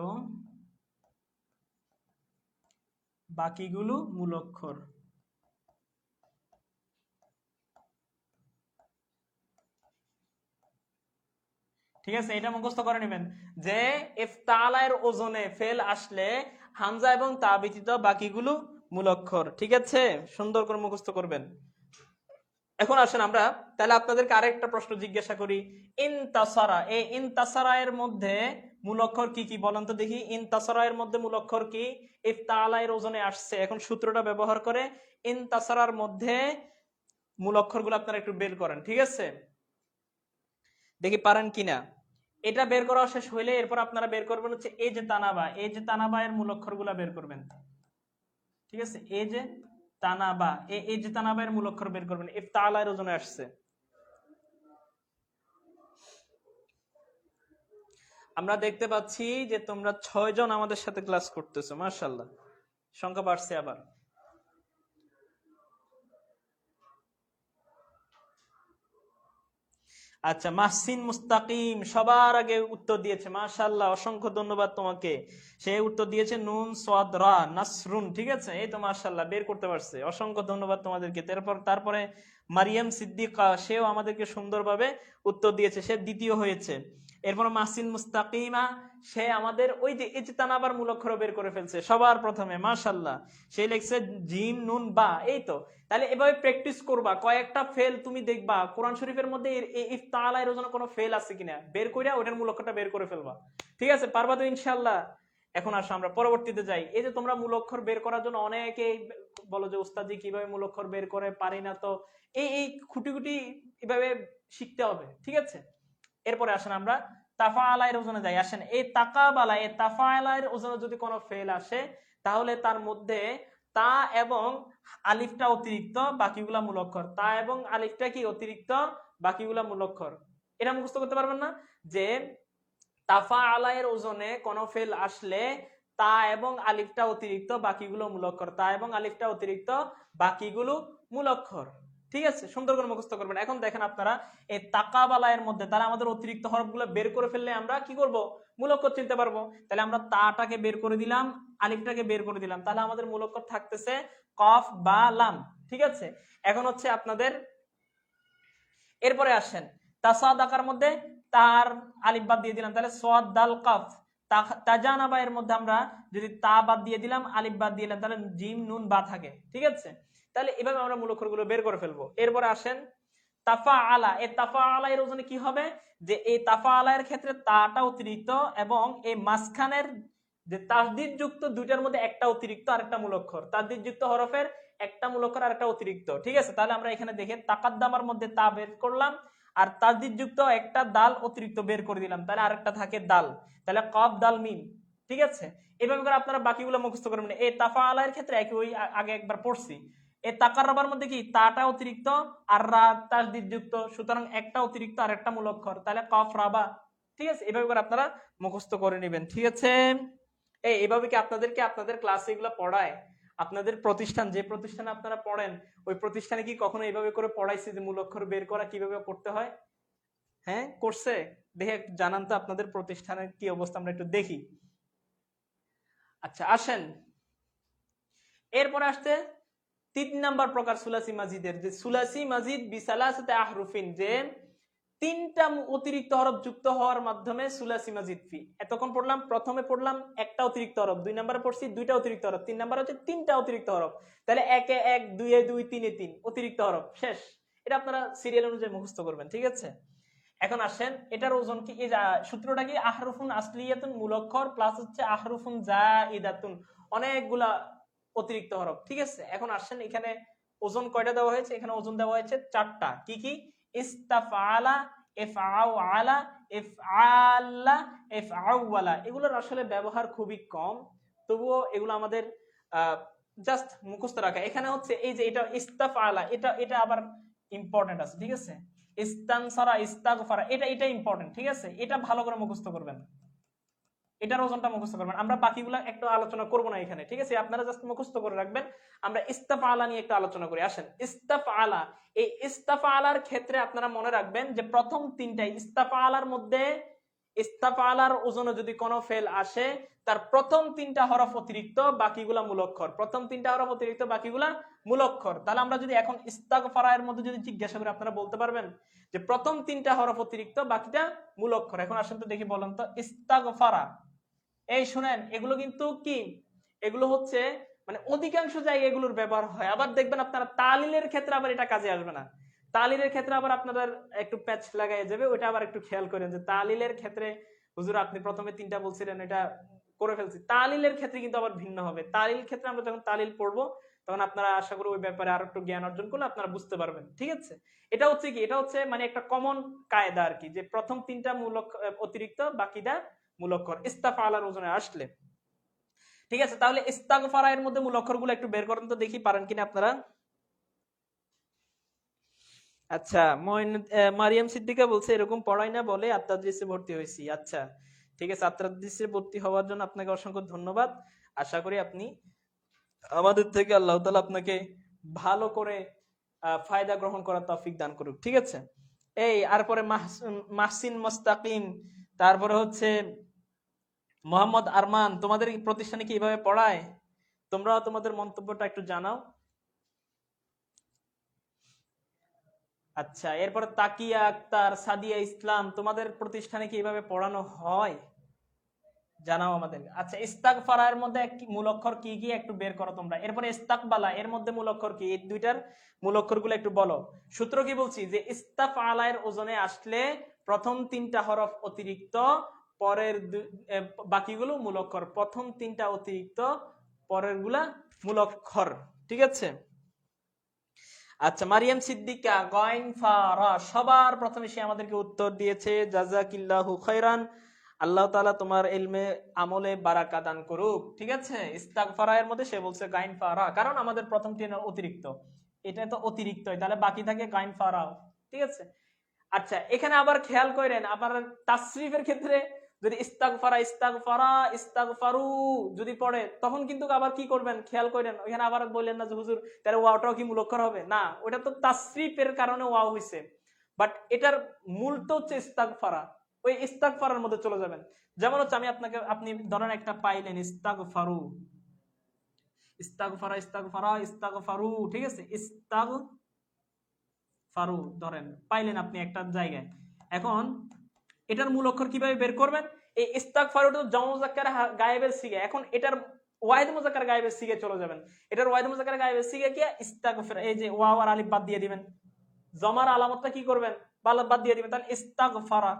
S1: বাকিগুলো মূল অক্ষর। ঠিক আছে, এটা মুখস্থ করে নেবেন যে ইফ তাআলা এর ওজনে ফেল আসলে হামজা এবং তা ব্যতীত বাকিগুলো মূল অক্ষর। ঠিক আছে, সুন্দর করে মুখস্থ করবেন। এখন আসেন আমরা তাহলে আপনাদেরকে আরেকটা প্রশ্ন জিজ্ঞাসা করি, ইনতাসারা, এই ইনতাসারা এর মধ্যে মূল অক্ষর কি কি বলেন তো দেখি। ইনতাসারা এর মধ্যে মূল অক্ষর কি, ইফ তাআলা এর ওজনে আসছে, এখন সূত্রটা ব্যবহার করে ইনতাসারার মধ্যে মূল অক্ষরগুলো আপনারা একটু বের করেন। ঠিক আছে, দেখি পারেন কিনা। এটা বের করা শেষ হইলে এরপর আপনারা বের করবেন হচ্ছে এই যে তানাবা, এই যে তানাবা এর মূল অক্ষরগুলো বের করবেন। ঠিক আছে, এই যে তানাবা, এই যে তানাবা এর মূল অক্ষর বের করবেন, ইফ তাআলা এর ওজনে আসছে। আমরা দেখতে পাচ্ছি যে তোমরা 6 জন আমাদের সাথে ক্লাস করতেছো, মাশাআল্লাহ, সংখ্যা বাড়ছে আবার। আচ্ছা, মাহসিন মুস্তাকিম সবার আগে উত্তর দিয়েছে, মাশাআল্লাহ, অসংখ্য ধন্যবাদ তোমাকে। সে উত্তর দিয়েছে নুন সাদ রা নাসরুন। ঠিক আছে, এই তো মাশাআল্লাহ বের করতে পারছে, অসংখ্য ধন্যবাদ তোমাদেরকে। তারপরে মারিয়াম সিদ্দিকা, সেও আমাদেরকে সুন্দরভাবে উত্তর দিয়েছে, সে দ্বিতীয় হয়েছে। এরপর মাহসিন মুস্তাকিমা, সে আমাদের ওই যে ইজতানাবার মূলক্ষর বের করে ফেলছে সবার প্রথমে, মাশাআল্লাহ। সে লিখছে জিম নুন বা। এই তো, তাহলে এভাবে প্র্যাকটিস করবা, কয়েকটা ফেল তুমি দেখবা কোরআন শরীফের মধ্যে ইফতালা এর জন্য কোনো ফেল আছে কিনা বের কইরা ওটার মূলক্ষরটা বের করে ফেলবা। ঠিক আছে, পারবা তো ইনশাআল্লাহ। এখন আসো আমরা পরবর্তীতে যাই। এই যে তোমরা মূলক্ষর বের করার জন্য অনেকেই বলো যে উস্তাদজি কিভাবে মূলক্ষর বের করে, পারি না তো। এই খুঁটি খুঁটি এভাবে শিখতে হবে। ঠিক আছে, এরপরে আসেন আমরা তাফাআলা এর ওজনে যাই। আসেন, এই তাকাবালা, এই তাফাআলা এর ওজনে যদি কোনো ফেল আসে, তাহলে তার মধ্যে তা এবং আলিফটা অতিরিক্ত, বাকিগুলা মূলক্ষর। তা এবং আলিফটা কি অতিরিক্ত, বাকিগুলা মূলক্ষর। এটা মুখস্থ করতে পারবেন না যে তাফাআলা এর ওজনে কোনো ফেল আসলে তা এবং আলিফটা অতিরিক্ত, বাকিগুলো মূলক্ষর। তা এবং আলিফটা অতিরিক্ত, বাকিগুলো মূলক্ষর। ঠিক আছে, সুন্দর করে মুখস্থ করবেন। এখন দেখেন আপনারা এই তাকাবালা এর মধ্যে তাহলে আমাদের অতিরিক্ত হরফগুলো বের করে ফেললে আমরা কি করব, মূলক্ষর চিনতে পারবো। তাহলে আমরা তাটাকে বের করে দিলাম, আলিফটাকে বের করে দিলাম, তাহলে আমাদের মূলক্ষর থাকতেছে কফ বা লাম। ঠিক আছে, এখন হচ্ছে আপনাদের এরপরে আসেন তাসাদাকার মধ্যে তার আলিফ বাদ দিয়ে দিলাম, তাহলে সাদ দাল কাফ। তাজানাবা এর মধ্যে আমরা যদি তা বাদ দিয়ে দিলাম, আলিফ বাদ দিয়ে দিলাম, তাহলে জিম নুন বা থাকে। ঠিক আছে, তাহলে এভাবে আমরা মূলক্ষরগুলো বের করে ফেলবো। এরপরে আসেন তাফাআলা, এই তাফাআলা এর ওজনে কি হবে, যে এই তাফাআলা এর ক্ষেত্রে তাটা অতিরিক্ত এবং এই মাঝখানের যে তাসদীদ যুক্ত দুইটার মধ্যে একটা অতিরিক্ত আর একটা মূলক্ষর, তাসদীদ যুক্ত হরফের একটা মূলক্ষর আর একটা অতিরিক্ত। ঠিক আছে, তাহলে আমরা এখানে দেখে তাকাদ্দামার মধ্যে তা বের করলাম, আর তাসদীদ যুক্ত একটা দাল অতিরিক্ত বের করে দিলাম, তাহলে আরেকটা থাকে দাল, তাহলে কফ দাল মিম। ঠিক আছে, এভাবে করে আপনারা বাকিগুলো মুখস্থ করবেন। এই তাফাআলা এর ক্ষেত্রে একই, ওই আগে একবার পড়ছি। এই তাকাররাবার মধ্যে কি তাটা অতিরিক্ত আর রা তাসদীদ যুক্ত, সুতরাং একটা অতিরিক্ত আর একটা মূলক্ষর, তাহলে কফ রাবা। ঠিক আছে, এভাবে করে আপনারা মুখস্থ করে নেবেন। ঠিক আছে, এইভাবে কি আপনাদেরকে আপনাদের ক্লাসে এগুলো পড়ায়? আপনাদের প্রতিষ্ঠান, যে প্রতিষ্ঠানে আপনারা পড়েন, ওই প্রতিষ্ঠানে কি কখনো এইভাবে করে পড়াইছে যে মূলক্ষর বের করা কিভাবে করতে হয়? হ্যাঁ, করছে? দেখে জানান তো আপনাদের প্রতিষ্ঠানের কি অবস্থা, আমরা একটু দেখি। আচ্ছা, আসেন এরপরে আসতে 3 নাম্বার প্রকার সুলাসি মাজিদের, যে সুলাসি মাজিদ বিসালাসাতি আহরুফিন, যে 3টা অতিরিক্ত হরফ যুক্ত হওয়ার মাধ্যমে সুলাসি মাজিদ ফি। এতক্ষণ পড়লাম, প্রথমে পড়লাম একটা অতিরিক্ত হরফ, 2 নম্বরে পড়ছি দুইটা অতিরিক্ত হরফ, 3 নম্বরে হচ্ছে 3টা অতিরিক্ত হরফ, তাহলে 1 এ 1, 2 এ 2, 3 এ 3 অতিরিক্ত হরফ, শেষ। এটা আপনারা সিরিয়াল অনুযায়ী মুখস্থ করবেন। ঠিক আছে, এখন আসেন এটার ওজন কি, এই সূত্রটা কি, আহরুফুন আসলিয়াতুন মূলক্ষর প্লাস হচ্ছে আহরুফুন জাইদাতুন অনেকগুলা অতিরিক্ত হরফ। ঠিক আছে, এখন আসেন এখানে ওজন কয়টা দেওয়া হয়েছে, এখানে ওজন দেওয়া হয়েছে 4টা। কি কি? ইস্তাফআলা, ইফআউআলা, ইফআল্লা, ইফআওয়ালা। এগুলোর আসলে ব্যবহার খুবই কম, তবুও এগুলো আমাদের জাস্ট মুখস্থ রাখা। এখানে হচ্ছে এই যে এটা ইস্তাফআলা, এটা এটা আবার ইম্পর্টেন্ট আছে। ঠিক আছে, ইস্তানসারা, ইস্তাগফারা, এটা ইম্পর্টেন্ট। ঠিক আছে, এটা ভালো করে মুখস্থ করবেন, এটার ওজনটা মুখস্থ করবেন। আমরা বাকিগুলা একটু আলোচনা করব না এখানে। ঠিক আছে, আপনারা জাস্ট মুখস্থ করে রাখবেন। আমরা ইস্তাফআলা নিয়ে একটু আলোচনা করি। আসেন ইস্তাফআলা, এই ইস্তাফআলার ক্ষেত্রে আপনারা মনে রাখবেন যে প্রথম 3টাই ইস্তাফআলার মধ্যে, ইস্তাফআলার ওজনে যদি কোনো ফেল আসে, তার প্রথম 3টা হরফ অতিরিক্ত, বাকিগুলা মূলক্ষর। প্রথম 3টা হরফ অতিরিক্ত, বাকিগুলা মূলক্ষর। তাহলে আমরা যদি এখন ইস্তাগফারা এর মধ্যে যদি জিজ্ঞাসা করি, আপনারা বলতে পারবেন যে প্রথম 3টা হরফ অতিরিক্ত, বাকিটা মূলক্ষর। এখন আসেন তো দেখি, বলেন তো ইস্তাগফারা। এই শুনেন, এগুলো কিন্তু কি, এগুলো হচ্ছে মানে অধিকাংশ জায়গায় এগুলোর ব্যবহার হয়। আবার দেখবেন আপনারা তালিলের ক্ষেত্রে আবার এটা কাজে আসবে না। তালিলের ক্ষেত্রে আবার আপনাদের একটু প্যাচ লাগাই যাবে, ওইটা আবার একটু খেয়াল করেন যে তালিলের ক্ষেত্রে হুজুর আপনি প্রথমে 3টা বলছিলেন, এটা করে ফেলছি। তালিলের ক্ষেত্রে কিন্তু আবার ভিন্ন হবে। তালিল ক্ষেত্রে আমরা যখন তালিল পড়বো, তখন আপনারা আশা করি ওই ব্যাপারে আরো একটু জ্ঞান অর্জন করলে আপনারা বুঝতে পারবেন। ঠিক আছে, এটা হচ্ছে কি, এটা হচ্ছে মানে একটা কমন কায়দা আর কি, যে প্রথম 3টা মূলক অতিরিক্ত, বাকিটা মূলক্ষর ইস্তাফআলার ওজনে আসলে। ঠিক আছে, তাহলে ইস্তাগফারা এর মধ্যে মূলক্ষরগুলো একটু বের করেন তো দেখি, পারেন কিনা আপনারা। আচ্ছা, মারিয়াম সিদ্দিকা বলছে এরকম পড়াই না বলে আত্মাদৃসে ভর্তি হয়েছি। আচ্ছা, ঠিক আছে, আত্মাদৃসে ভর্তি হওয়ার জন্য আপনাকে অসংখ্য ধন্যবাদ। আশা করি আপনি আমাদের থেকে আল্লাহ তাআলা আপনাকে ভালো করে ফায়দা গ্রহণ করার তৌফিক দান করুক। ঠিক আছে, এই আর পরে মাহসিন মুস্তাকিম, তারপরে হচ্ছে মোহাম্মদ আরমান, তোমাদের প্রতিষ্ঠানে কি এইভাবে পড়ায়? তোমরাও তোমাদের মন্তব্যটা একটু জানাও। আচ্ছা, এরপর তাকিয়া আক্তার, সাদিয়া ইসলাম, তোমাদের প্রতিষ্ঠানে কি এইভাবে পড়ানো হয়? জানাও আমাদের। আচ্ছা, ইস্তাগফারা এর মধ্যে মূল অক্ষর কি কি একটু বের করো তোমরা। এরপরে ইস্তাকবালা এর মধ্যে মূল অক্ষর কি, এই দুইটার মূল অক্ষর গুলো একটু বলো। সূত্র কি বলছি যে ইস্তাফআলা এর ওজনে আসলে প্রথম তিনটা হরফ অতিরিক্ত, পরের বাকিগুলো মূল অক্ষর। প্রথম তিনটা অতিরিক্ত, পরের গুলা মূল অক্ষর। ঠিক আছে। আচ্ছা, মারিয়াম সিদ্দিকা গয়ন ফারা, সবার প্রথমে সে আমাদেরকে উত্তর দিয়েছে, জাযাকিল্লাহু খাইরান, আল্লাহ তাআলা তোমার ইলমে আমলে বারাকা দান করুক। ঠিক আছে। ইস্তাগফারা এর মধ্যে সে বলছে গাইন ফারা, কারণ আমাদের প্রথম তিন অতিরিক্ত, এটা তো অতিরিক্ত, তাহলে বাকি থাকে গাইন ফারা। ঠিক আছে। আচ্ছা, এখানে আবার খেয়াল করেন, আবার তাসরিফের ক্ষেত্রে যদি ইস্তাগফারা ইস্তাগফারা ইস্তাগফারু যদি পড়ে, তখন কিন্তু আবার কি করবেন খেয়াল করেন, ওখানে আবার বললেন না যে হুজুর তাহলে ওয়াওটাও কি মূল অক্ষর হবে? না, ওটা তো তাসরিফের কারণে ওয়াও হইছে, বাট এটার মূল তো হচ্ছে ইস্তাগফারা। ওই ইস্তাগফারার মধ্যে চলে যাবেন। যেমন হচ্ছে আমি আপনাকে, আপনি ধরেন একটা পাইলেন ইস্তাগফারু, ইস্তাগফারা ইস্তাগফারা ইস্তাগফারু, ঠিক আছে, ইস্তাগফারু ধরেন পাইলেন আপনি একটা জায়গায়। এখন এটার মূল অক্ষর কিভাবে বের করবেন? এই ইস্তাগফারুটা জামা মুযাক্কার গায়েবের সিগা, এখন এটার ওয়াহিদ মুযাক্কার গায়েবের সিগে চলে যাবেন। এটার ওয়াহিদ মুযাক্কার গায়েবের সিগে কি ইস্তাগফার, এই যে ওয়াও আর আলিফ বাদ দিয়ে দিবেন, জমার আলামতটা কি করবেন বাদ দিয়ে দিবেন, তাহলে ইস্তাগফারা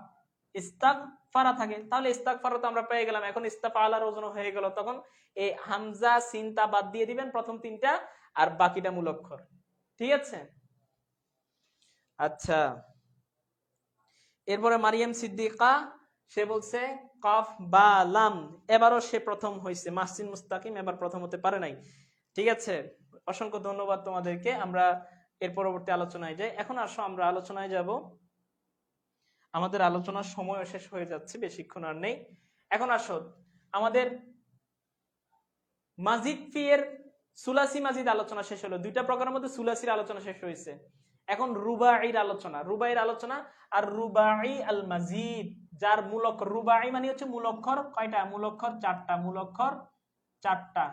S1: ইস্তাগফারা থাকে। তাহলে ইস্তাগফারা তো আমরা পেয়ে গেলাম। এখন ইস্তাফআলার ওজন হয়ে গেল, তখন এই হামজা সিনটা বাদ দিয়ে দিবেন প্রথম তিনটা, আর বাকিটা মূল অক্ষর। ঠিক আছে। আচ্ছা, এরপরে মারিয়াম সিদ্দিকা, সে বলছে কফ বা লাম, এবারও সে প্রথম হয়েছে। মাহসিন মুস্তাকিম এবার প্রথম হতে পারে নাই। ঠিক আছে, অসংখ্য ধন্যবাদ তোমাদেরকে। আমরা এর পরবর্তী আলোচনায় যাই। এখন আসো আমরা আলোচনায় যাব। আমাদের আলোচনার সময় শেষ হয়ে যাচ্ছে, বেশিক্ষণ আর নেই। এখন আসো আমাদের মাজিদ ফি এর সুলাসি মাজিদ আলোচনা শেষ হলো। দুইটা প্রকারের মধ্যে সুলাসির আলোচনা শেষ হয়েছে। এখন রুবাইর আলোচনা, রুবাইর আলোচনা। আর রুবাই আল মাজিদ, যার মূল অক্ষর, রুবাই মানে হচ্ছে মূল অক্ষর কয়টা? মূল অক্ষর চারটা, মূল অক্ষর চারটা।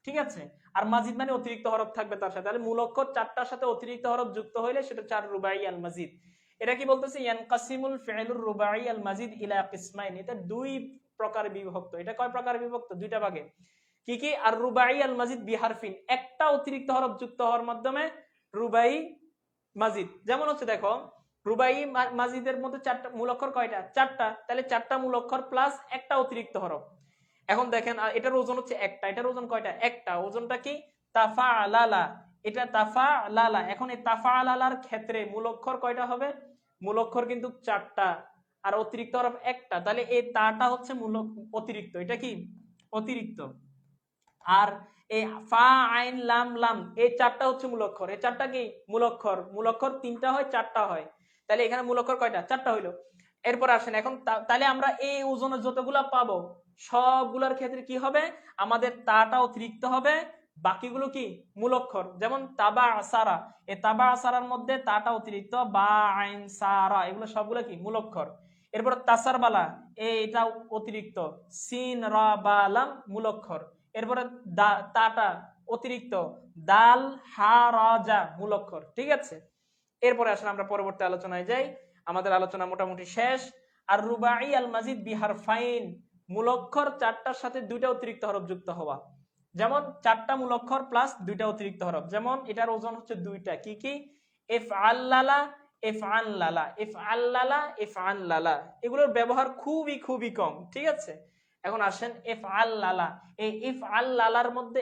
S1: ঠিক আছে। আর মাজিদ মানে অতিরিক্ত হরফ থাকবে তার সাথে, তাহলে মূল অক্ষর চারটার সাথে অতিরিক্ত হরফ যুক্ত হইলে সেটা চার রুবাই আল মাজিদ। এটা কি বলতেছে? ইয়ানকাসিমুল ফি'লুর রুবাই আল মাজিদ ইলা কিসমাইন, এটা দুই প্রকারে বিভক্ত। এটা কয় প্রকারে বিভক্ত? দুইটা ভাগে। কি কি? আর রুবাই আল মাজিদ বিহারফিন, একটা অতিরিক্ত হরফ যুক্ত হওয়ার মাধ্যমে রুবাই মাজিদ। যেমন হচ্ছে দেখো, রুবাই মাজিদের মধ্যে চারটা মূল অক্ষর কয়টা? চারটা, তাহলে চারটা মূল অক্ষর প্লাস একটা অতিরিক্ত হরফ। এখন দেখেন এটার ওজন হচ্ছে একটা, এটার ওজন কয়টা? একটা। ওজনটা কি? তাফাআলালা, এটা তাফাআলালা। এখন এই তাফাআলালার ক্ষেত্রে মূল অক্ষর কয়টা হবে? মূল অক্ষর কিন্তু চারটা, আর অতিরিক্ত হরফ একটা, তাহলে এই তাটা হচ্ছে মূল অতিরিক্ত। এটা কি? অতিরিক্ত। আর এই ফা আইন লাম লাম, এই চারটা হচ্ছে মূল অক্ষর। এই চারটা কি? মূল অক্ষর। মূল অক্ষর তিনটা হয়, চারটা হয়, তাহলে এখানে মূল অক্ষর কয়টা? চারটা হইলো। এরপর আসেন এখন, তাহলে আমরা এই ওজনে যতগুলা পাবো সবগুলোর ক্ষেত্রে কি হবে? আমাদের তাটা অতিরিক্ত হবে, বাকিগুলো কি? মূল অক্ষর। যেমন তাবা আসারা, এই তাবা আসারার মধ্যে তাটা অতিরিক্ত, বা আইন সারা এগুলো সবগুলো কি? মূল অক্ষর। এরপর তাসার বালা, এটা অতিরিক্ত, সিন রা বা লাম মূল অক্ষর। এরপরে তাটা অতিরিক্ত, দাল হা রাজা মূল অক্ষর। ঠিক আছে। এরপরে আসলে আমরা পরবর্তী আলোচনায় যাই। আমাদের আলোচনা মোটামুটি শেষ। আর রুবাই আল মাজিদ বিহারফাইন, মূল অক্ষর চারটার সাথে দুইটা অতিরিক্ত হরফ যুক্ত হওয়া। যেমন চারটা মূল অক্ষর প্লাস দুইটা অতিরিক্ত হরফ। যেমন এটার ওজন হচ্ছে দুইটা। কি কি? এফ আল্লালা, এফ আল্লালা, এফ আল্লালা, এফ আল্লালা, এগুলোর ব্যবহার খুবই খুবই কম। ঠিক আছে। এখন আসেন এফ আল্লালা, এই এফ আল্লালার মধ্যে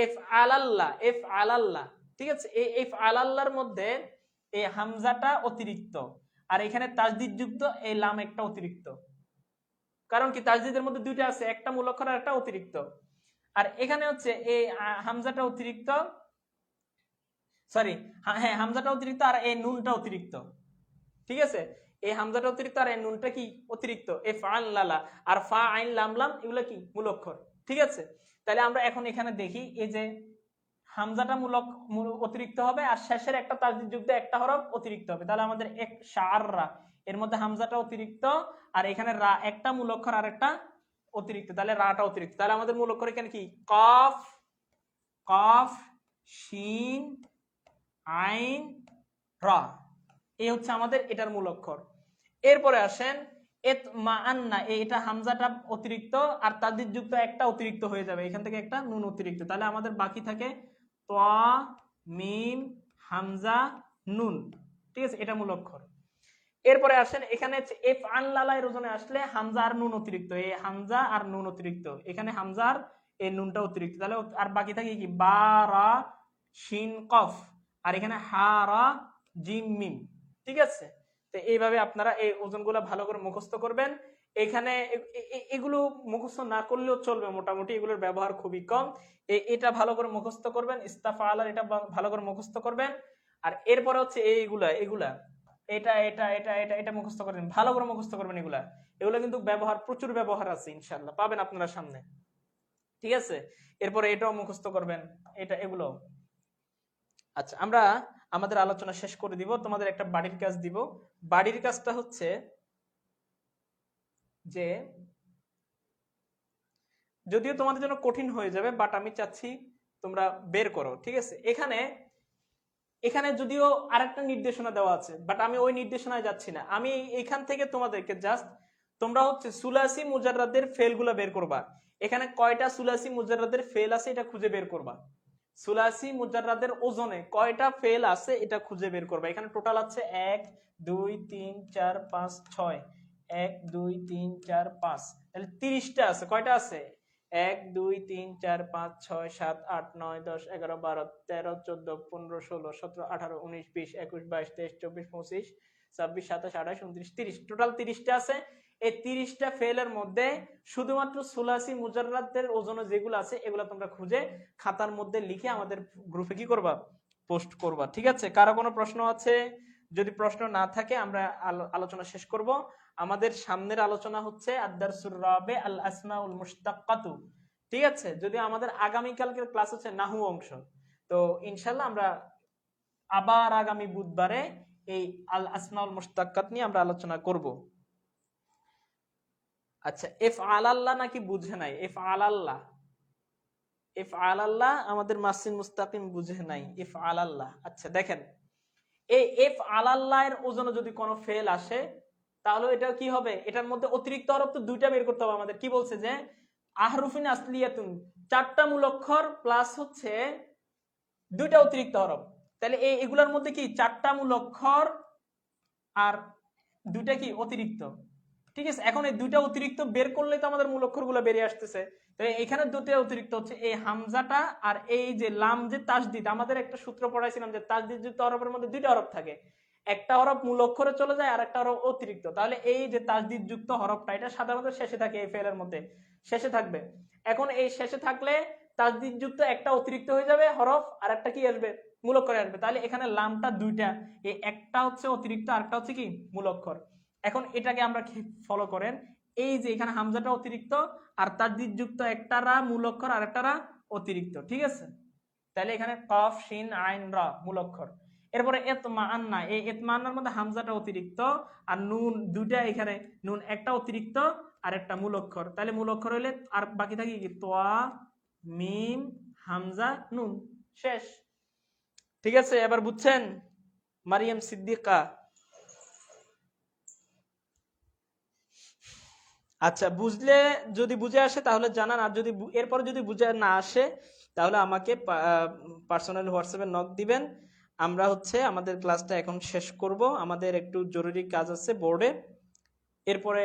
S1: এফ আলাল্লাহ, এফ আলাল্লাহ। ঠিক আছে। এই এফ আলাল্লাহর মধ্যে এই হামজাটা অতিরিক্ত, আর এখানে তাজদিদ যুক্ত এই লাম একটা অতিরিক্ত। কারণ কি? তাজদিদের মধ্যে দুইটা আছে, একটা মূল অক্ষর আর একটা অতিরিক্ত। আর এখানে হচ্ছে এই হামজাটা অতিরিক্ত, সরি, হ্যাঁ হামজাটা অতিরিক্ত আর এই নুনটা অতিরিক্ত। ঠিক আছে। এই হামজাটা অতিরিক্ত আর এই নুনটা কি? অতিরিক্ত। এ ফাআল্লালা আর ফা আইন লাম লাম এগুলো কি? মূল অক্ষর। ঠিক আছে। তাহলে আমরা এখন এখানে দেখি, এই যে হামজাটা অতিরিক্ত হবে, আর শেষের একটা তাসদিদ যুক্ত একটা হরফ অতিরিক্ত হবে। তাহলে আমাদের এক শাররা, এর মধ্যে হামজাটা অতিরিক্ত, আর এখানে রা একটা মূল অক্ষর আর একটা অতিরিক্ত, তাহলে রাটা অতিরিক্ত। তাহলে আমাদের মূল অক্ষর এখানে কি কফ, কফ শিন আইন রা, এই হচ্ছে আমাদের এটার মূল অক্ষর। এরপরে আসেন ইতমাআন্না, এটা হামজাটা অতিরিক্ত আর তাসদিদ যুক্ত একটা অতিরিক্ত হয়ে যাবে, এখান থেকে একটা নুন অতিরিক্ত, তাহলে আমাদের বাকি থাকে তা মিম হামজা নুন, ঠিক আছে, এটা মূল অক্ষর। এরপরে আসেন এখানে ইফআল্লালার ওজনে আসলে হামজা আর নুন অতিরিক্ত, এই হামজা আর নুন অতিরিক্ত, এখানে হামজা আর এই নুনটা অতিরিক্ত, তাহলে আর বাকি থাকে কি বা রা শিন কফ, আর এখানে হা রা জিম মিম, ঠিক আছে। তো এইভাবে আপনারা এই ওজনগুলো ভালো করে মুখস্থ করবেন। এখানে এগুলো মুখস্থ না করলেও চলবে, মোটামুটি এগুলোর ব্যবহার খুবই কম। এটা ভালো করে মুখস্থ করবেন, ইস্তাফআলার এটা ভালো করে মুখস্থ করবেন। আর এরপরে হচ্ছে এগুলা এটা এটা এটা এটা এটা মুখস্থ করবেন, ভালো করে মুখস্থ করবেন। এগুলা কিন্তু ব্যবহার, প্রচুর ব্যবহার আছে, ইনশাআল্লাহ পাবেন আপনারা সামনে, ঠিক আছে। এরপরে এটাও মুখস্থ করবেন, এগুলো। আচ্ছা, আমরা আমাদের আলোচনা শেষ করে দিব, তোমাদের একটা বাড়ির কাজ দিব। বাড়ির কাজটা হচ্ছে যে, যদিও তোমাদের জন্য কঠিন হয়ে যাবে, বাট আমি চাচ্ছি তোমরা বের করো, ঠিক আছে। এখানে যদিও আরেকটা নির্দেশনা দেওয়া আছে, বাট আমি ওই নির্দেশনায় যাচ্ছি না। আমি এখান থেকে তোমাদেরকে জাস্ট, তোমরা হচ্ছে সুলাসি মুজাররাদের ফেল গুলা বের করবা। এখানে কয়টা সুলাসি মুজাররাদের ফেল আছে এটা খুঁজে বের করবা। সুলাসি মুজাররাদের ওজনে কয়টা ফেল আছে এটা খুঁজে বের করবা। এখানে টোটাল আছে 1 2 3 4 5 6, 1 2 3 4 5, তাহলে 30টা আছে। কয়টা আছে? 1 2 3 4 5 6 7 8 9 10 11 12 13 14 15 16 17 18 19 20 21 22 23 24 25 26 27 28 29 30, টোটাল 30টা আছে। এই 30টা ফেলের মধ্যে শুধুমাত্র সুলাসি মুজাররাদের ওজনে যেগুলো আছে এগুলো তোমরা খুঁজে খাতার মধ্যে লিখে আমাদের গ্রুপে কি করবা, পোস্ট করবা, ঠিক আছে। কারো কোনো প্রশ্ন আছে? যদি প্রশ্ন না থাকে আমরা আলোচনা শেষ করব। আমাদের সামনের আলোচনা হচ্ছে আদ-দারসুর রাবি আল আসমাউল মুশতাক্কাতু, ঠিক আছে। যদি আমাদের আগামী কালকের ক্লাস হচ্ছে নাহু অংশ, তো ইনশাআল্লাহ আমরা আবার আগামী বুধবারে এই আল আসমাউল মুশতাক্কাত নিয়ে আমরা আলোচনা করব। আচ্ছা, ইফআলাল্লাহ নাকি বুঝে নাই? ইফআলাল্লাহ আমাদের মাসিন মুস্তাকিম বুঝে নাই, ইফআলাল্লাহ। আচ্ছা দেখেন, এই ইফআলাল্লাহ এর ওজনে যদি কোনো ফেল আসে তাহলে এটা কি হবে? এটার মধ্যে অতিরিক্ত হরফ তো দুইটা বের করতে হবে আমাদের। কি বলছে যে আহরুফিন আসলিয়াতুন, 4টা মূল অক্ষর প্লাস হচ্ছে 2টা অতিরিক্ত হরফ। তাহলে এগুলোর মধ্যে কি 4টা মূল অক্ষর আর 2টা কি অতিরিক্ত, ঠিক আছে। এখন এই 2টা অতিরিক্ত বের করলে তো আমাদের মূল অক্ষরগুলো বেরিয়ে আসতেছে। তো এখানে 2টা অতিরিক্ত হচ্ছে এই হামজাটা আর এই যে লাম, যে তাসদিদ, আমাদের একটা সূত্র পড়াইছিলাম যে তাসদিদ যুক্ত হরফের মধ্যে 2টা হরফ থাকে, একটা হরফ মূল অক্ষরে চলে যায় আর একটা হরফ অতিরিক্ত। তাহলে এই যে তাসদিদ যুক্ত হরফটা এটা সাধারণত শেষে থাকে, এই ফেলের মধ্যে শেষে থাকবে। এখন এই শেষে থাকলে তাসদিদ যুক্ত একটা অতিরিক্ত হয়ে যাবে হরফ, আর একটা কি আসবে, মূল অক্ষরে আসবে। তাহলে এখানে লামটা 2টা, এই একটা হচ্ছে অতিরিক্ত আর একটা হচ্ছে কি মূল অক্ষর। এখন এটাকে আমরা ফলো করেন, এই যে এখানে হামজাটা অতিরিক্ত আর তাসদিদ যুক্ত একটা রা মূল অক্ষর আর একটা রা অতিরিক্ত, ঠিক আছে। তাহলে এখানে কফ শিন আইন রা মূল অক্ষর। এরপরে ইতমাআন্না, এই ইতমাআন্নার মধ্যে হামজাটা অতিরিক্ত আর নুন 2টা, এখানে নুন একটা অতিরিক্ত আর একটা মূল অক্ষর। তাহলে মূল অক্ষর হইলে আর বাকি থাকে কি তোয়া মিম হামজা নুন, শেষ, ঠিক আছে। এবার বুঝছেন? মারিয়াম সিদ্দিকা, আচ্ছা বুঝলে, যদি বুঝে আসে তাহলে জানান, আর যদি এরপরে যদি বুঝে না আসে তাহলে আমাকে পার্সোনাল হোয়াটসঅ্যাপে নক দিবেন। আমরা হচ্ছে আমাদের ক্লাসটা এখন শেষ করব, আমাদের একটু জরুরি কাজ আছে বোর্ডে। এরপরে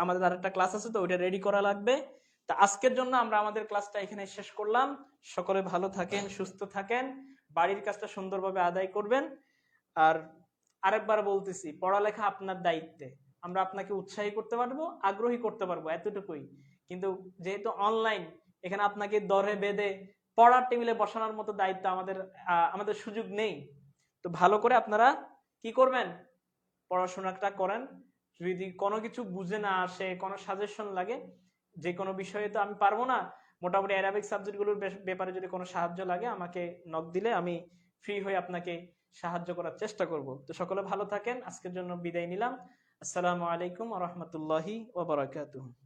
S1: আমাদের আরেকটা ক্লাস আছে, তো ওইটা রেডি করা লাগবে। তা আজকের জন্য আমরা আমাদের ক্লাসটা এখানে শেষ করলাম। সকলে ভালো থাকেন, সুস্থ থাকেন, বাড়ির কাজটা সুন্দরভাবে আদায় করবেন। আর আরেকবার বলতেছি, পড়ালেখা আপনার দায়িত্বে, আমরা আপনাকে উৎসাহী করতে পারবো, আগ্রহী করতে পারবো, এতটুকুই। কিন্তু যেহেতু অনলাইন, এখানে আপনাকে দরে বেঁধে পড়ার টেবিলে বসানোর মতো দায়িত্ব আমাদের সুযোগ নেই। তো ভালো করে আপনারা কি করবেন, পড়াশোনাটা করেন। যদি কোনো কিছু বুঝে না আসে, কোনো সাজেশন লাগে, যে কোনো বিষয়ে তো আমি পারবো না, মোটামুটি অ্যারাবিক সাবজেক্টগুলোর ব্যাপারে যদি কোনো সাহায্য লাগে আমাকে নক দিলে আমি ফ্রি হয়ে আপনাকে সাহায্য করার চেষ্টা করব। তো সকলে ভালো থাকেন, আজকের জন্য বিদায় নিলাম। আসসালামু আলাইকুম ওয়া রাহমাতুল্লাহি ওয়া বারাকাতুহু।